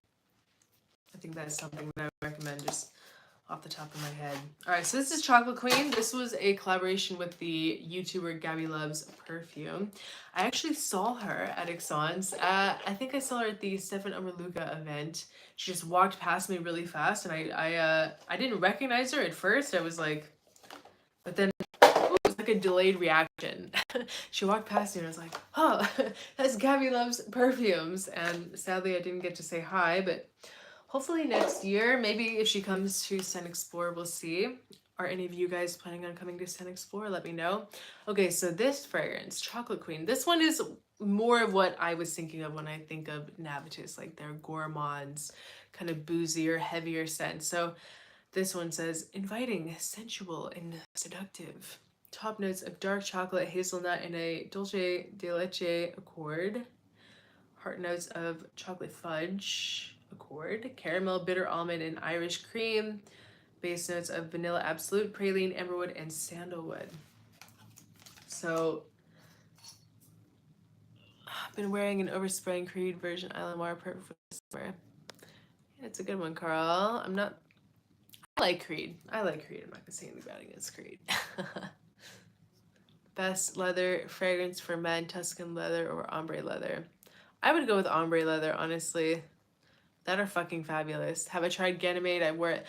I think that's something that I would recommend just off the top of my head. All right, so this is Chocolate Queen. This was a collaboration with the YouTuber Gabby Loves Perfume. I actually saw her at Exxon's. I think I saw her at the Stefan Omerluga event. She just walked past me really fast, and I didn't recognize her at first. I was like, but then it was like a delayed reaction. She walked past me and I was like, oh, that's Gabby Loves Perfumes. And sadly, I didn't get to say hi, but hopefully next year, maybe if she comes to Scent Explore, we'll see. Are any of you guys planning on coming to Scent Explore? Let me know. Okay, so this fragrance, Chocolate Queen. This one is more of what I was thinking of when I think of Navitus, like their gourmands, kind of boozier, heavier scent. So this one says, inviting, sensual, and seductive. Top notes of dark chocolate, hazelnut, and a dulce de leche accord. Heart notes of chocolate fudge accord. Caramel, bitter almond, and Irish cream. Base notes of vanilla absolute, praline, amberwood, and sandalwood. So, I've been wearing an overspraying Creed version Island Noir perfect for the summer. Yeah, it's a good one, Carl. I like Creed. I'm not gonna say anything bad against Creed. Best leather fragrance for men, Tuscan leather or ombre leather. I would go with ombre leather, honestly. That are fucking fabulous. Have I tried Ganymede? I wore it.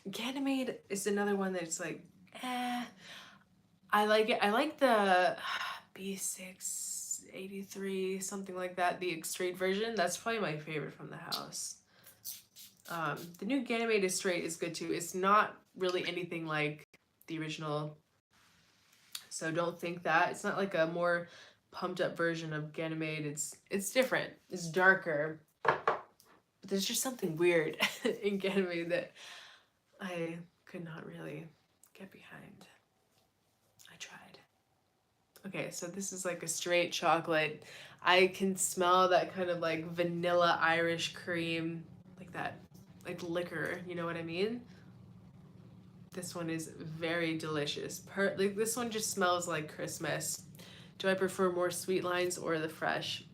Ganymede is another one that's like, I like it. I like the B683, something like that, the straight version. That's probably my favorite from the house. The new Ganymede straight is good too. It's not really anything like the original, so don't think that. It's not like a more pumped up version of Ganymede. It's different. It's darker. But there's just something weird in Ganymede that I could not really get behind. I tried. Okay, so this is like a straight chocolate. I can smell that kind of like vanilla Irish cream, like that, like liquor, you know what I mean? This one is very delicious. Like this one just smells like Christmas. Do I prefer more sweet lines or the fresh?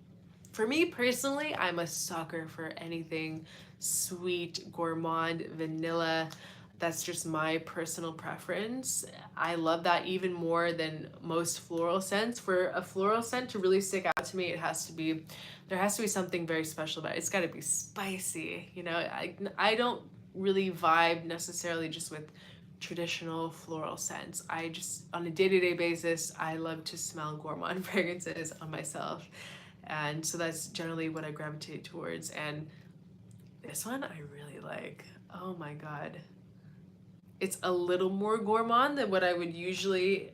For me personally, I'm a sucker for anything sweet, gourmand, vanilla. That's just my personal preference. I love that even more than most floral scents. For a floral scent to really stick out to me, there has to be something very special about it. It's got to be spicy. You know, I don't really vibe necessarily just with traditional floral scents. I just, on a day-to-day basis, I love to smell gourmand fragrances on myself. And so that's generally what I gravitate towards. And this one I really like. Oh my God. It's a little more gourmand than what I would usually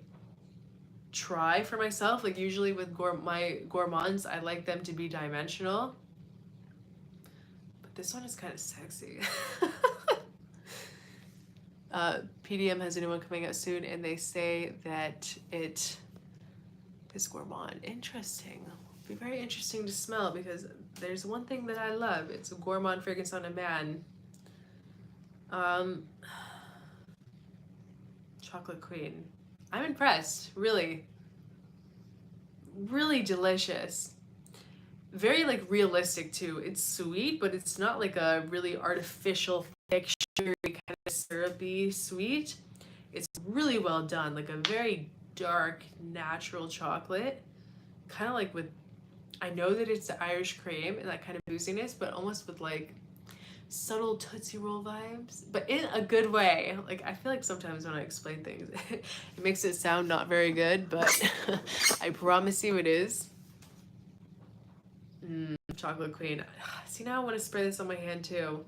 try for myself. Like usually with my gourmands, I like them to be dimensional. But this one is kind of sexy. PDM has a new one coming out soon, and they say that it is gourmand. Interesting. Be very interesting to smell, because there's one thing that I love. It's a gourmand fragrance on a man. Chocolate Queen. I'm impressed, really. Really delicious. Very like realistic too. It's sweet, but it's not like a really artificial, thick, sugary, kind of syrupy sweet. It's really well done, like a very dark, natural chocolate. Kind of like with, I know that it's the Irish cream and that kind of booziness, but almost with like subtle Tootsie Roll vibes, but in a good way. Like I feel like sometimes when I explain things, it makes it sound not very good, but I promise you it is. Chocolate Queen. See, now I want to spray this on my hand too,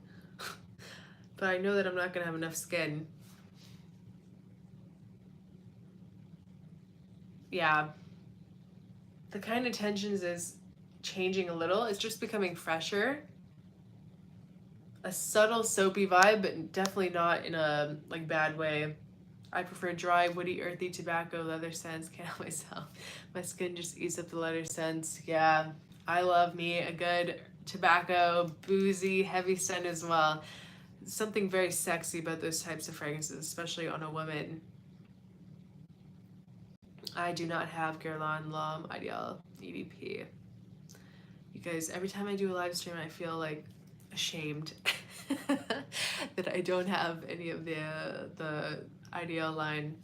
but I know that I'm not gonna have enough skin. Yeah, the kind of tensions is changing a little. It's just becoming fresher. A subtle soapy vibe, but definitely not in a like bad way. I prefer dry, woody, earthy tobacco, leather scents. Can't help myself. My skin just eats up the leather scents. Yeah, I love me a good tobacco, boozy, heavy scent as well. Something very sexy about those types of fragrances, especially on a woman. I do not have Guerlain L'Homme Ideal EDP. You guys, every time I do a live stream, I feel like ashamed that I don't have any of the Ideal line.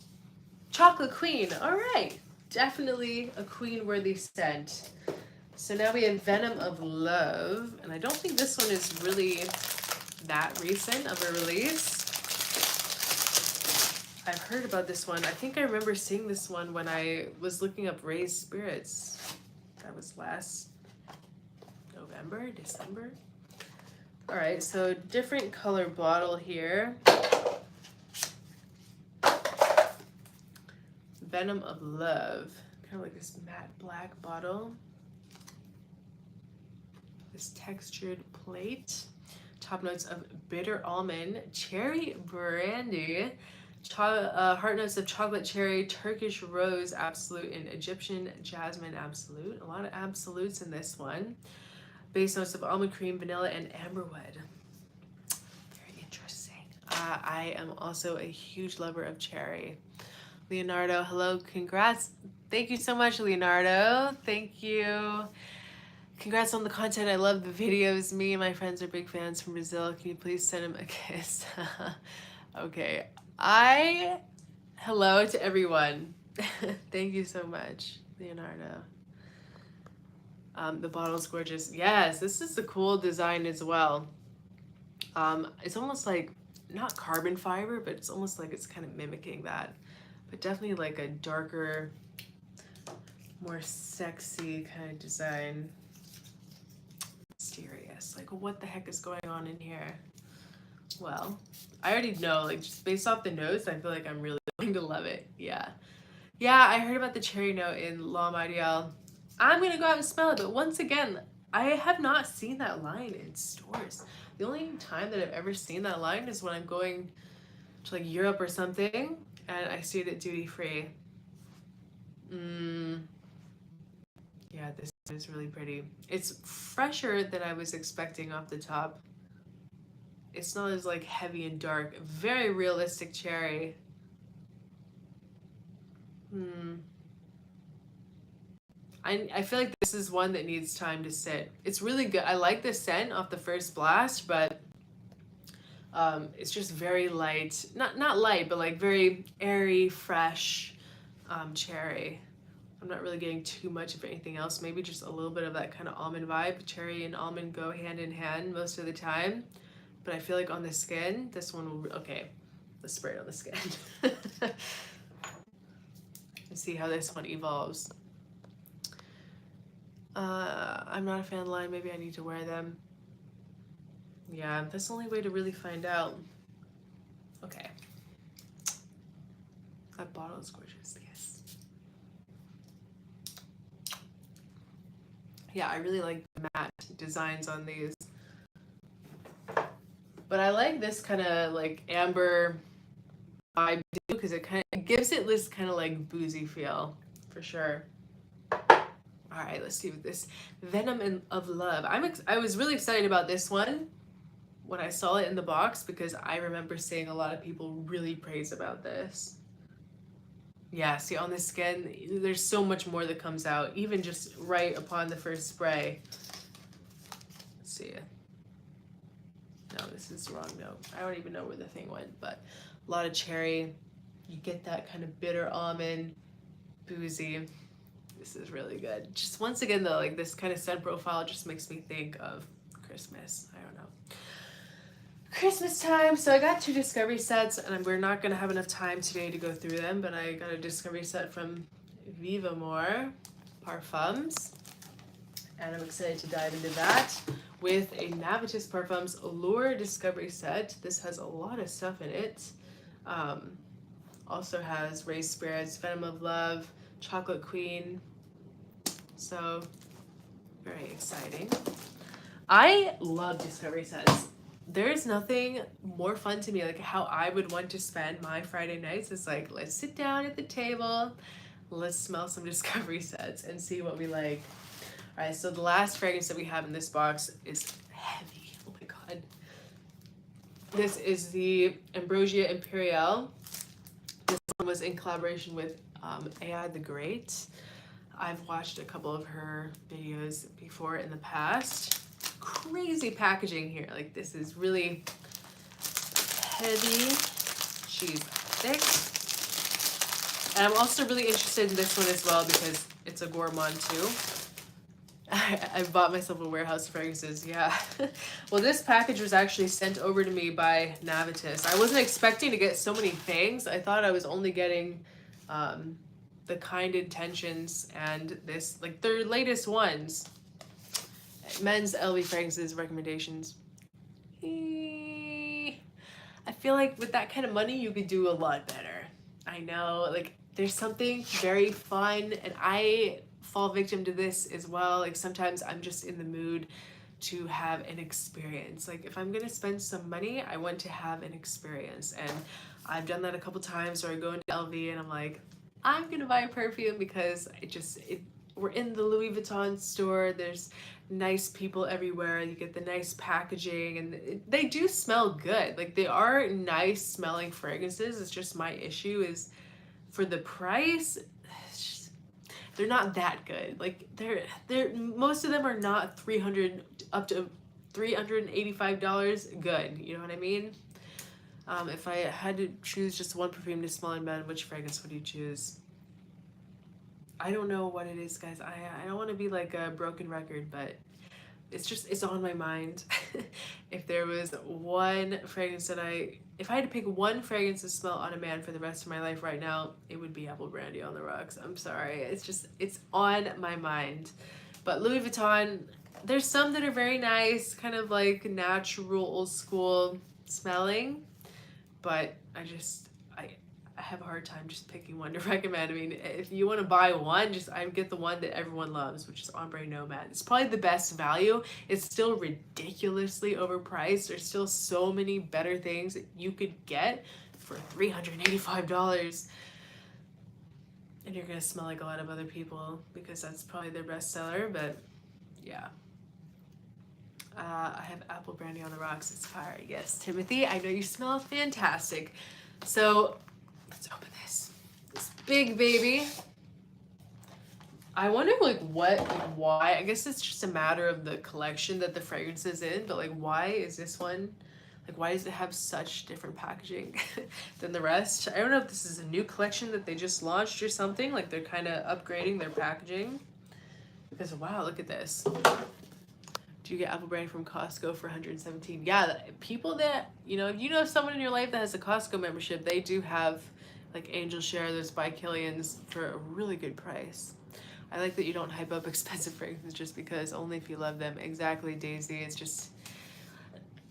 Chocolate Queen, all right. Definitely a queen-worthy scent. So now we have Venom of Love, and I don't think this one is really that recent of a release. I've heard about this one. I think I remember seeing this one when I was looking up Raised Spirits. That was last November, December. All right, so different color bottle here. Venom of Love. Kind of like this matte black bottle. This textured plate. Top notes of bitter almond, cherry brandy, heart notes of chocolate cherry, Turkish rose absolute, and Egyptian jasmine absolute. A lot of absolutes in this one. Base notes of almond cream, vanilla, and amberwood. Very interesting. I am also a huge lover of cherry. Leonardo, hello, congrats. Thank you so much, Leonardo. Thank you. Congrats on the content. I love the videos. Me and my friends are big fans from Brazil. Can you please send him a kiss? Okay. Hello to everyone. Thank you so much, Leonardo. The bottle's gorgeous. Yes, this is a cool design as well. It's almost like, not carbon fiber, but it's almost like it's kind of mimicking that. But definitely like a darker, more sexy kind of design. Mysterious. Like, what the heck is going on in here? Well, I already know, like, just based off the notes, I feel like I'm really going to love it. Yeah. Yeah, I heard about the cherry note in L'Homme Ideal. I'm going to go out and smell it, but once again, I have not seen that line in stores. The only time that I've ever seen that line is when I'm going to, like, Europe or something, and I see it at duty free. Yeah, this is really pretty. It's fresher than I was expecting off the top. It's not as like heavy and dark. Very realistic cherry. I feel like this is one that needs time to sit. It's really good. I like the scent off the first blast, but it's just very light. Not light, but like very airy, fresh cherry. I'm not really getting too much of anything else. Maybe just a little bit of that kind of almond vibe. Cherry and almond go hand in hand most of the time. But I feel like on the skin, this one will... Okay, let's spray it on the skin. Let's see how this one evolves. I'm not a fan of the line. Maybe I need to wear them. Yeah, that's the only way to really find out. Okay. That bottle is gorgeous. Yes. Yeah, I really like the matte designs on these. But I like this kind of like amber vibe too, because it kind of gives it this kind of like boozy feel for sure. All right, let's see what this Venom of Love. I was really excited about this one when I saw it in the box because I remember seeing a lot of people really praise about this. Yeah, see on the skin, there's so much more that comes out, even just right upon the first spray. Let's see. No, this is the wrong note. I don't even know where the thing went, but a lot of cherry. You get that kind of bitter almond, boozy. This is really good. Just once again though, like this kind of scent profile just makes me think of Christmas. I don't know. Christmas time. So I got 2 discovery sets and we're not gonna have enough time today to go through them, but I got a discovery set from Vivamore Parfums. And I'm excited to dive into that with a Navitus Parfums Allure Discovery Set. This has a lot of stuff in it. Also has Raised Spirits, Venom of Love, Chocolate Queen. So, very exciting. I love discovery sets. There's nothing more fun to me, like how I would want to spend my Friday nights is like, let's sit down at the table, let's smell some discovery sets and see what we like. All right, so the last fragrance that we have in this box is heavy. Oh my God. This is the Ambrosia Imperial. This one was in collaboration with AI the Great. I've watched a couple of her videos before in the past. Crazy packaging here. Like this is really heavy. She's thick. And I'm also really interested in this one as well because it's a gourmand too. I bought myself a warehouse of fragrances, yeah. Well, this package was actually sent over to me by Navitus. I wasn't expecting to get so many things. I thought I was only getting the Kind Intentions and this, like their latest ones. Men's LV fragrances recommendations. I feel like with that kind of money, you could do a lot better. I know, like there's something very fun and I fall victim to this as well. Like sometimes I'm just in the mood to have an experience. Like if I'm gonna spend some money, I want to have an experience. And I've done that a couple times where I go into LV and I'm like, I'm gonna buy a perfume because we're in the Louis Vuitton store. There's nice people everywhere. You get the nice packaging and they do smell good. Like they are nice smelling fragrances. It's just my issue is for the price, they're not that good. Like they're most of them are not $300 up to $385 good. You know what I mean? If I had to choose just one perfume to smell in bed, which fragrance would you choose? I don't know what it is, guys. I don't want to be like a broken record, but it's on my mind. If there was one fragrance if I had to pick one fragrance to smell on a man for the rest of my life right now, it would be Apple Brandy on the Rocks. I'm sorry. It's on my mind. But Louis Vuitton, there's some that are very nice, kind of like natural, old school smelling. But I have a hard time just picking one to recommend. I mean, if you want to buy one, I get the one that everyone loves, which is Ombre Nomad. It's probably the best value. It's still ridiculously overpriced. There's still so many better things that you could get for $385. And you're going to smell like a lot of other people because that's probably their best seller. But yeah. I have Apple Brandy on the Rocks. It's fire. Yes, Timothy, I know you smell fantastic. So let's open this big baby. I wonder why. I guess it's just a matter of the collection that the fragrance is in, but why is this one, why does it have such different packaging than the rest? I don't know if this is a new collection that they just launched or something, they're kind of upgrading their packaging. Because wow, look at this. Do you get Apple Brandy from Costco for $117? Yeah, people that, if you know someone in your life that has a Costco membership, they do have Angel Share, those by Killian's for a really good price. I like that you don't hype up expensive fragrances just because, only if you love them. Exactly, Daisy. It's just,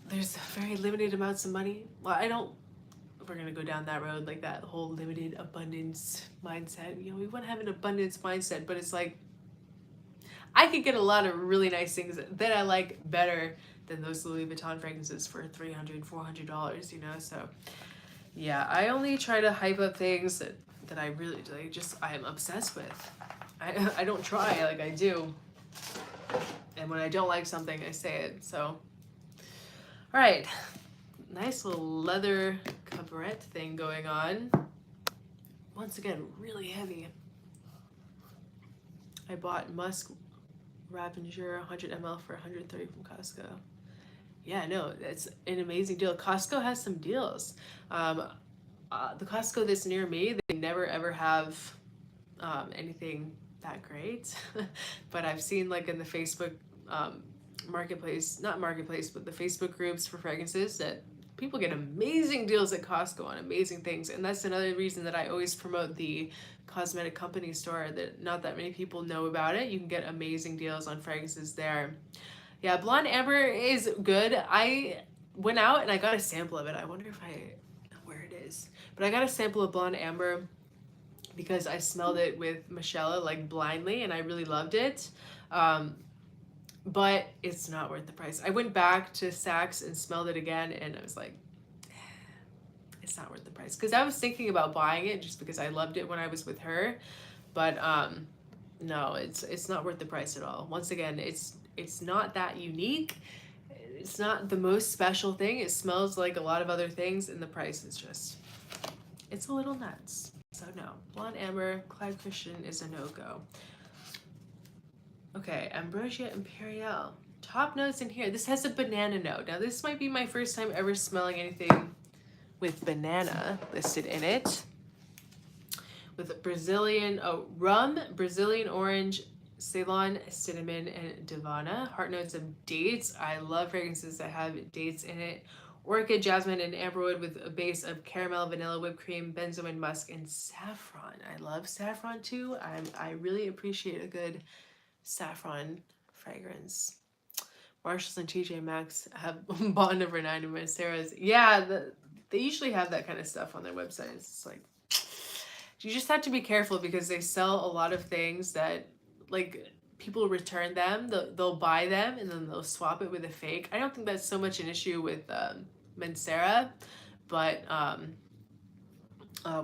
there's very limited amounts of money. Well, we're going to go down that road, that whole limited abundance mindset. We want to have an abundance mindset, but it's I could get a lot of really nice things that I like better than those Louis Vuitton fragrances for $300, $400, So yeah, I only try to hype up things that I really I am obsessed with. I don't try, I do. And when I don't like something, I say it. So, all right, nice little leather coverette thing going on. Once again, really heavy. I bought Musk Ravenger 100 ml for $130 from Costco. Yeah, no, it's an amazing deal. Costco has some deals. The Costco that's near me, they never ever have anything that great. But I've seen in the Facebook marketplace, not marketplace, but the Facebook groups for fragrances, that people get amazing deals at Costco on amazing things. And that's another reason that I always promote the cosmetic company store, that not that many people know about it. You can get amazing deals on fragrances there. Yeah, Blonde Amber is good. I went out and I got a sample of it. I wonder if where it is. But I got a sample of Blonde Amber because I smelled it with Michelle blindly, and I really loved it. But it's not worth the price. I went back to Saks and smelled it again, and I was like, it's not worth the price. Because I was thinking about buying it just because I loved it when I was with her. But no, it's not worth the price at all. Once again, it's not that unique. It's not the most special thing. It smells like a lot of other things, and the price is just, it's a little nuts. So no, Blonde Amber, Clyde Christian is a no-go. Okay, Ambrosia Imperial. Top notes in here. This has a banana note. Now, this might be my first time ever smelling anything with banana listed in it. With Brazilian, rum, Brazilian orange, Ceylon, cinnamon, and Divana. Heart notes of dates. I love fragrances that have dates in it. Orchid, jasmine, and amberwood with a base of caramel, vanilla, whipped cream, benzoin, musk, and saffron. I love saffron too. I really appreciate a good saffron fragrance. Marshalls and TJ Maxx have Bond Number 9 and Mancera's. Yeah, they usually have that kind of stuff on their websites. It's you just have to be careful because they sell a lot of things that people return them, they'll buy them and then they'll swap it with a fake. I don't think that's so much an issue with Mancera, but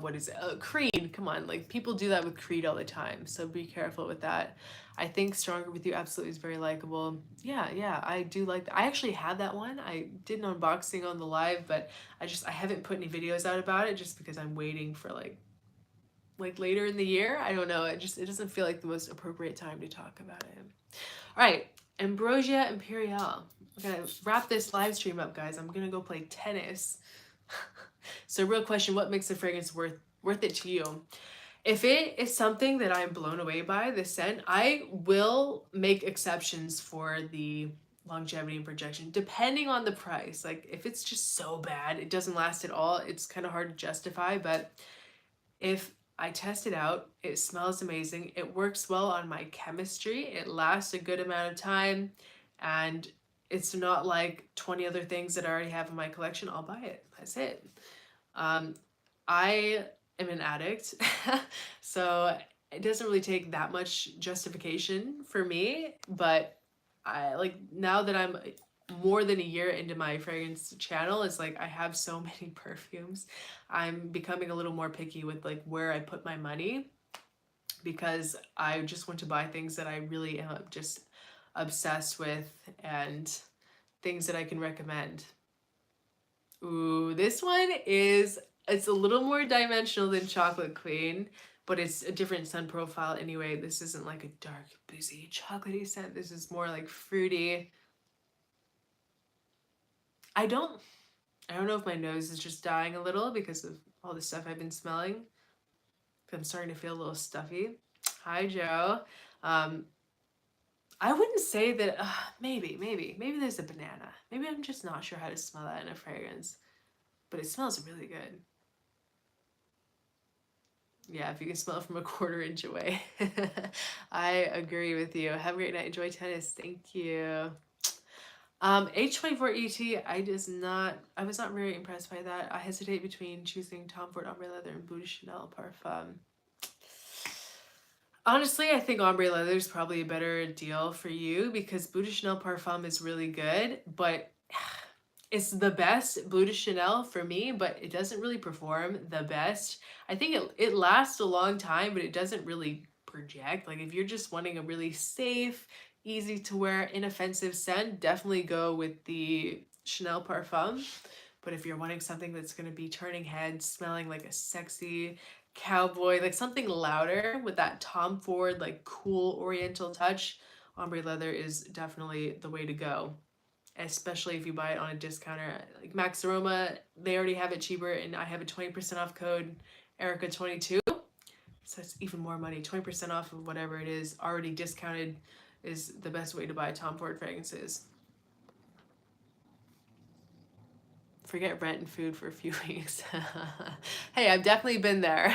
what is it? Creed, come on, people do that with Creed all the time, so be careful with that. I think Stronger With You absolutely is very likable. Yeah, I do like that. I actually had that one. I did an unboxing on the live, but I haven't put any videos out about it just because I'm waiting for later in the year. I don't know, it doesn't feel like the most appropriate time to talk about it. All right, Ambrosia Imperial. I'm gonna wrap this live stream up, guys. I'm gonna go play tennis. So real question, what makes a fragrance worth it to you? If it is something that I'm blown away by, the scent, I will make exceptions for the longevity and projection, depending on the price. Like if it's just so bad, it doesn't last at all, it's kind of hard to justify. But if I test it out, it smells amazing, it works well on my chemistry, it lasts a good amount of time, and it's not like 20 other things that I already have in my collection, I'll buy it. That's it. I am an addict, so it doesn't really take that much justification for me, but I like now that I'm more than a year into my fragrance channel, it's like I have so many perfumes. I'm becoming a little more picky with like where I put my money, because I just want to buy things that I really am just obsessed with and things that I can recommend. Ooh, this one it's a little more dimensional than Chocolate Queen, but it's a different scent profile anyway. This isn't like a dark, boozy, chocolatey scent. This is more like fruity. I don't know if my nose is just dying a little because of all the stuff I've been smelling. I'm starting to feel a little stuffy. Hi, Joe. I wouldn't say that, maybe there's a banana. Maybe I'm just not sure how to smell that in a fragrance, but it smells really good. Yeah, if you can smell it from a quarter inch away. I agree with you. Have a great night. Enjoy tennis. Thank you. H24ET, I was not very impressed by that. I hesitate between choosing Tom Ford Ombre Leather and Bleu de Chanel Parfum. Honestly, I think Ombre Leather is probably a better deal for you because Bleu de Chanel Parfum is really good, but it's the best Bleu de Chanel for me, but it doesn't really perform the best. I think it lasts a long time, but it doesn't really project. Like if you're just wanting a really safe, easy to wear, inoffensive scent, definitely go with the Chanel Parfum. But if you're wanting something that's going to be turning heads, smelling like a sexy cowboy, like something louder with that Tom Ford, like cool oriental touch, Ombre Leather is definitely the way to go. Especially if you buy it on a discounter. Like Max Aroma, they already have it cheaper, and I have a 20% off code, Erica22. So it's even more money. 20% off of whatever it is already discounted is the best way to buy Tom Ford fragrances. Forget rent and food for a few weeks. Hey, I've definitely been there.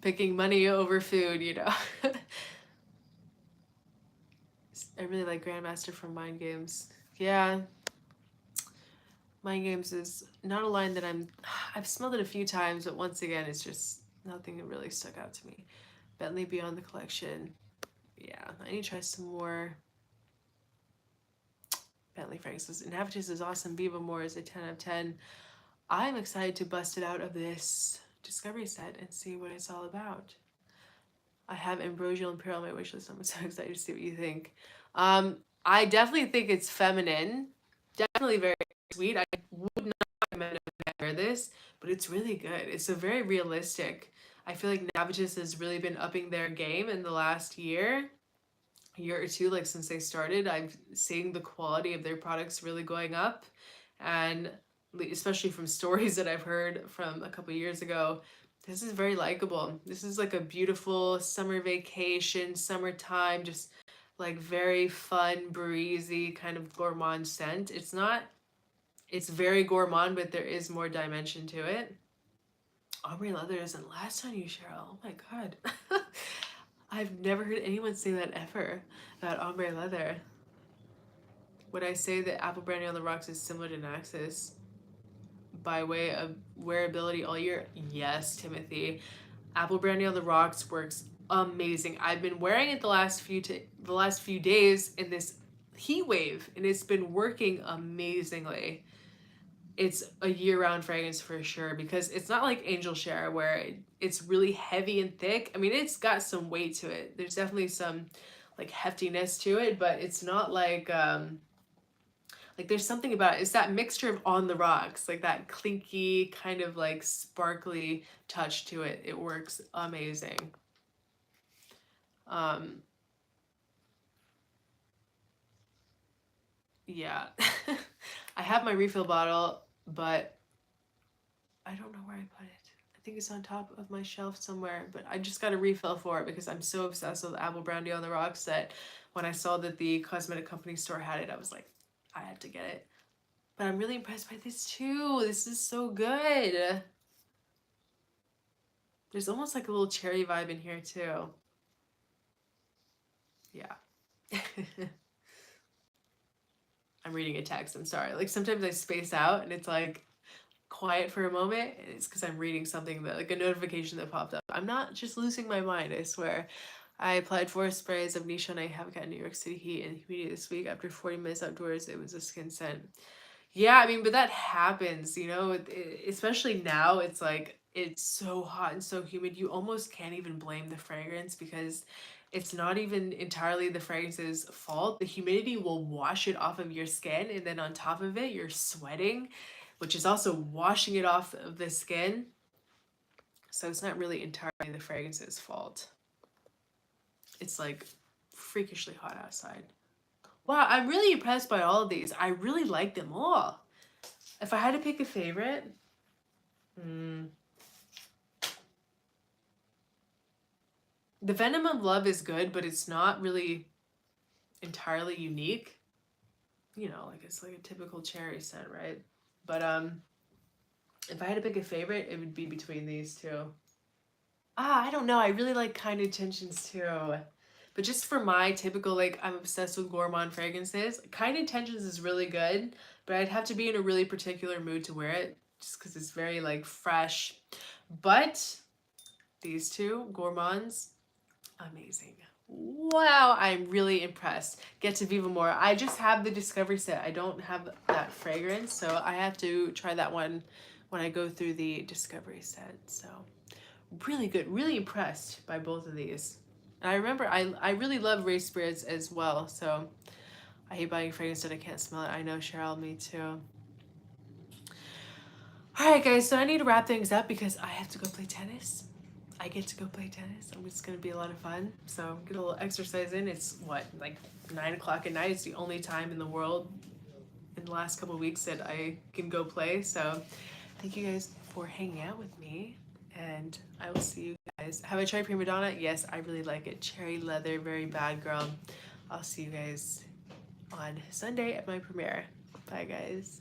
Picking money over food, you know. I really like Grandmaster from Mind Games. Yeah. Mind Games is not a line that I've smelled it a few times, but once again, it's just nothing that really stuck out to me. Bentley Beyond the Collection. Yeah, I need to try some more Bentley fragrances. Inhabitus is awesome. Viva More is a 10 out of 10. I'm excited to bust it out of this discovery set and see what it's all about. I have Ambrosial and Pearl on my wish list. I'm so excited to see what you think. I definitely think it's feminine. Definitely very sweet. I would not recommend a man wear this, but it's really good. It's a very realistic. I feel like Navitus has really been upping their game in the last year or two, like since they started. I'm seeing the quality of their products really going up, and especially from stories that I've heard from a couple years ago, this is very likable. This is like a beautiful summer vacation, summertime, just like very fun, breezy kind of gourmand scent. It's very gourmand, but there is more dimension to it. Ombre Leather doesn't last on you, Cheryl. Oh my god. I've never heard anyone say that ever about Ombre Leather. Would I say that Apple Brandy on the Rocks is similar to Naxos by way of wearability all year? Yes, Timothy. Apple Brandy on the Rocks works amazing. I've been wearing it the last few days in this heat wave, and it's been working amazingly. It's a year-round fragrance for sure, because it's not like Angel Share where it's really heavy and thick. I mean, it's got some weight to it. There's definitely some like heftiness to it, but it's not like there's something about it. It's that mixture of On the Rocks, like that clinky kind of like sparkly touch to it. It works amazing. Yeah. I have my refill bottle, but I don't know where I put it. I think it's on top of my shelf somewhere, but I just got a refill for it because I'm so obsessed with apple brandy on the rocks that when I saw that the cosmetic company store had it, I was like, I had to get it. But I'm really impressed by this too. This is so good. There's almost like a little cherry vibe in here too. Yeah. I'm reading a text, I'm sorry. Like sometimes I space out and it's like quiet for a moment, and it's because I'm reading something that, like a notification that popped up. I'm not just losing my mind, I swear. I applied 4 sprays of Nisha and I have got New York City heat and humidity this week. After 40 minutes outdoors, it was a skin scent. Yeah, I mean, but that happens, you know, especially now. It's like it's so hot and so humid. You almost can't even blame the fragrance because it's not even entirely the fragrance's fault. The humidity will wash it off of your skin, and then on top of it, you're sweating, which is also washing it off of the skin. So it's not really entirely the fragrance's fault. It's like freakishly hot outside. Wow, I'm really impressed by all of these. I really like them all. If I had to pick a favorite, the Venom of Love is good, but it's not really entirely unique. You know, like it's like a typical cherry scent, right? But if I had to pick a favorite, it would be between these two. I don't know. I really like Kind Intentions too. But just for my typical, like, I'm obsessed with gourmand fragrances. Kind Intentions is really good, but I'd have to be in a really particular mood to wear it just because it's very, like, fresh. But these two, gourmands, amazing. Wow, I'm really impressed. Get to Viva More. I just have the Discovery set. I don't have that fragrance, so I have to try that one when I go through the Discovery set. So really good, really impressed by both of these. And I remember I really love race spirits as well, so I hate buying fragrance that I can't smell it. I know, Cheryl, me too. Alright guys, so I need to wrap things up because I have to go play tennis. I get to go play tennis. It's gonna be a lot of fun. So get a little exercise in. It's what, like 9 o'clock at night. It's the only time in the world in the last couple of weeks that I can go play. So thank you guys for hanging out with me. And I will see you guys. Have I tried Prima Donna? Yes, I really like it. Cherry leather, very bad girl. I'll see you guys on Sunday at my premiere. Bye guys.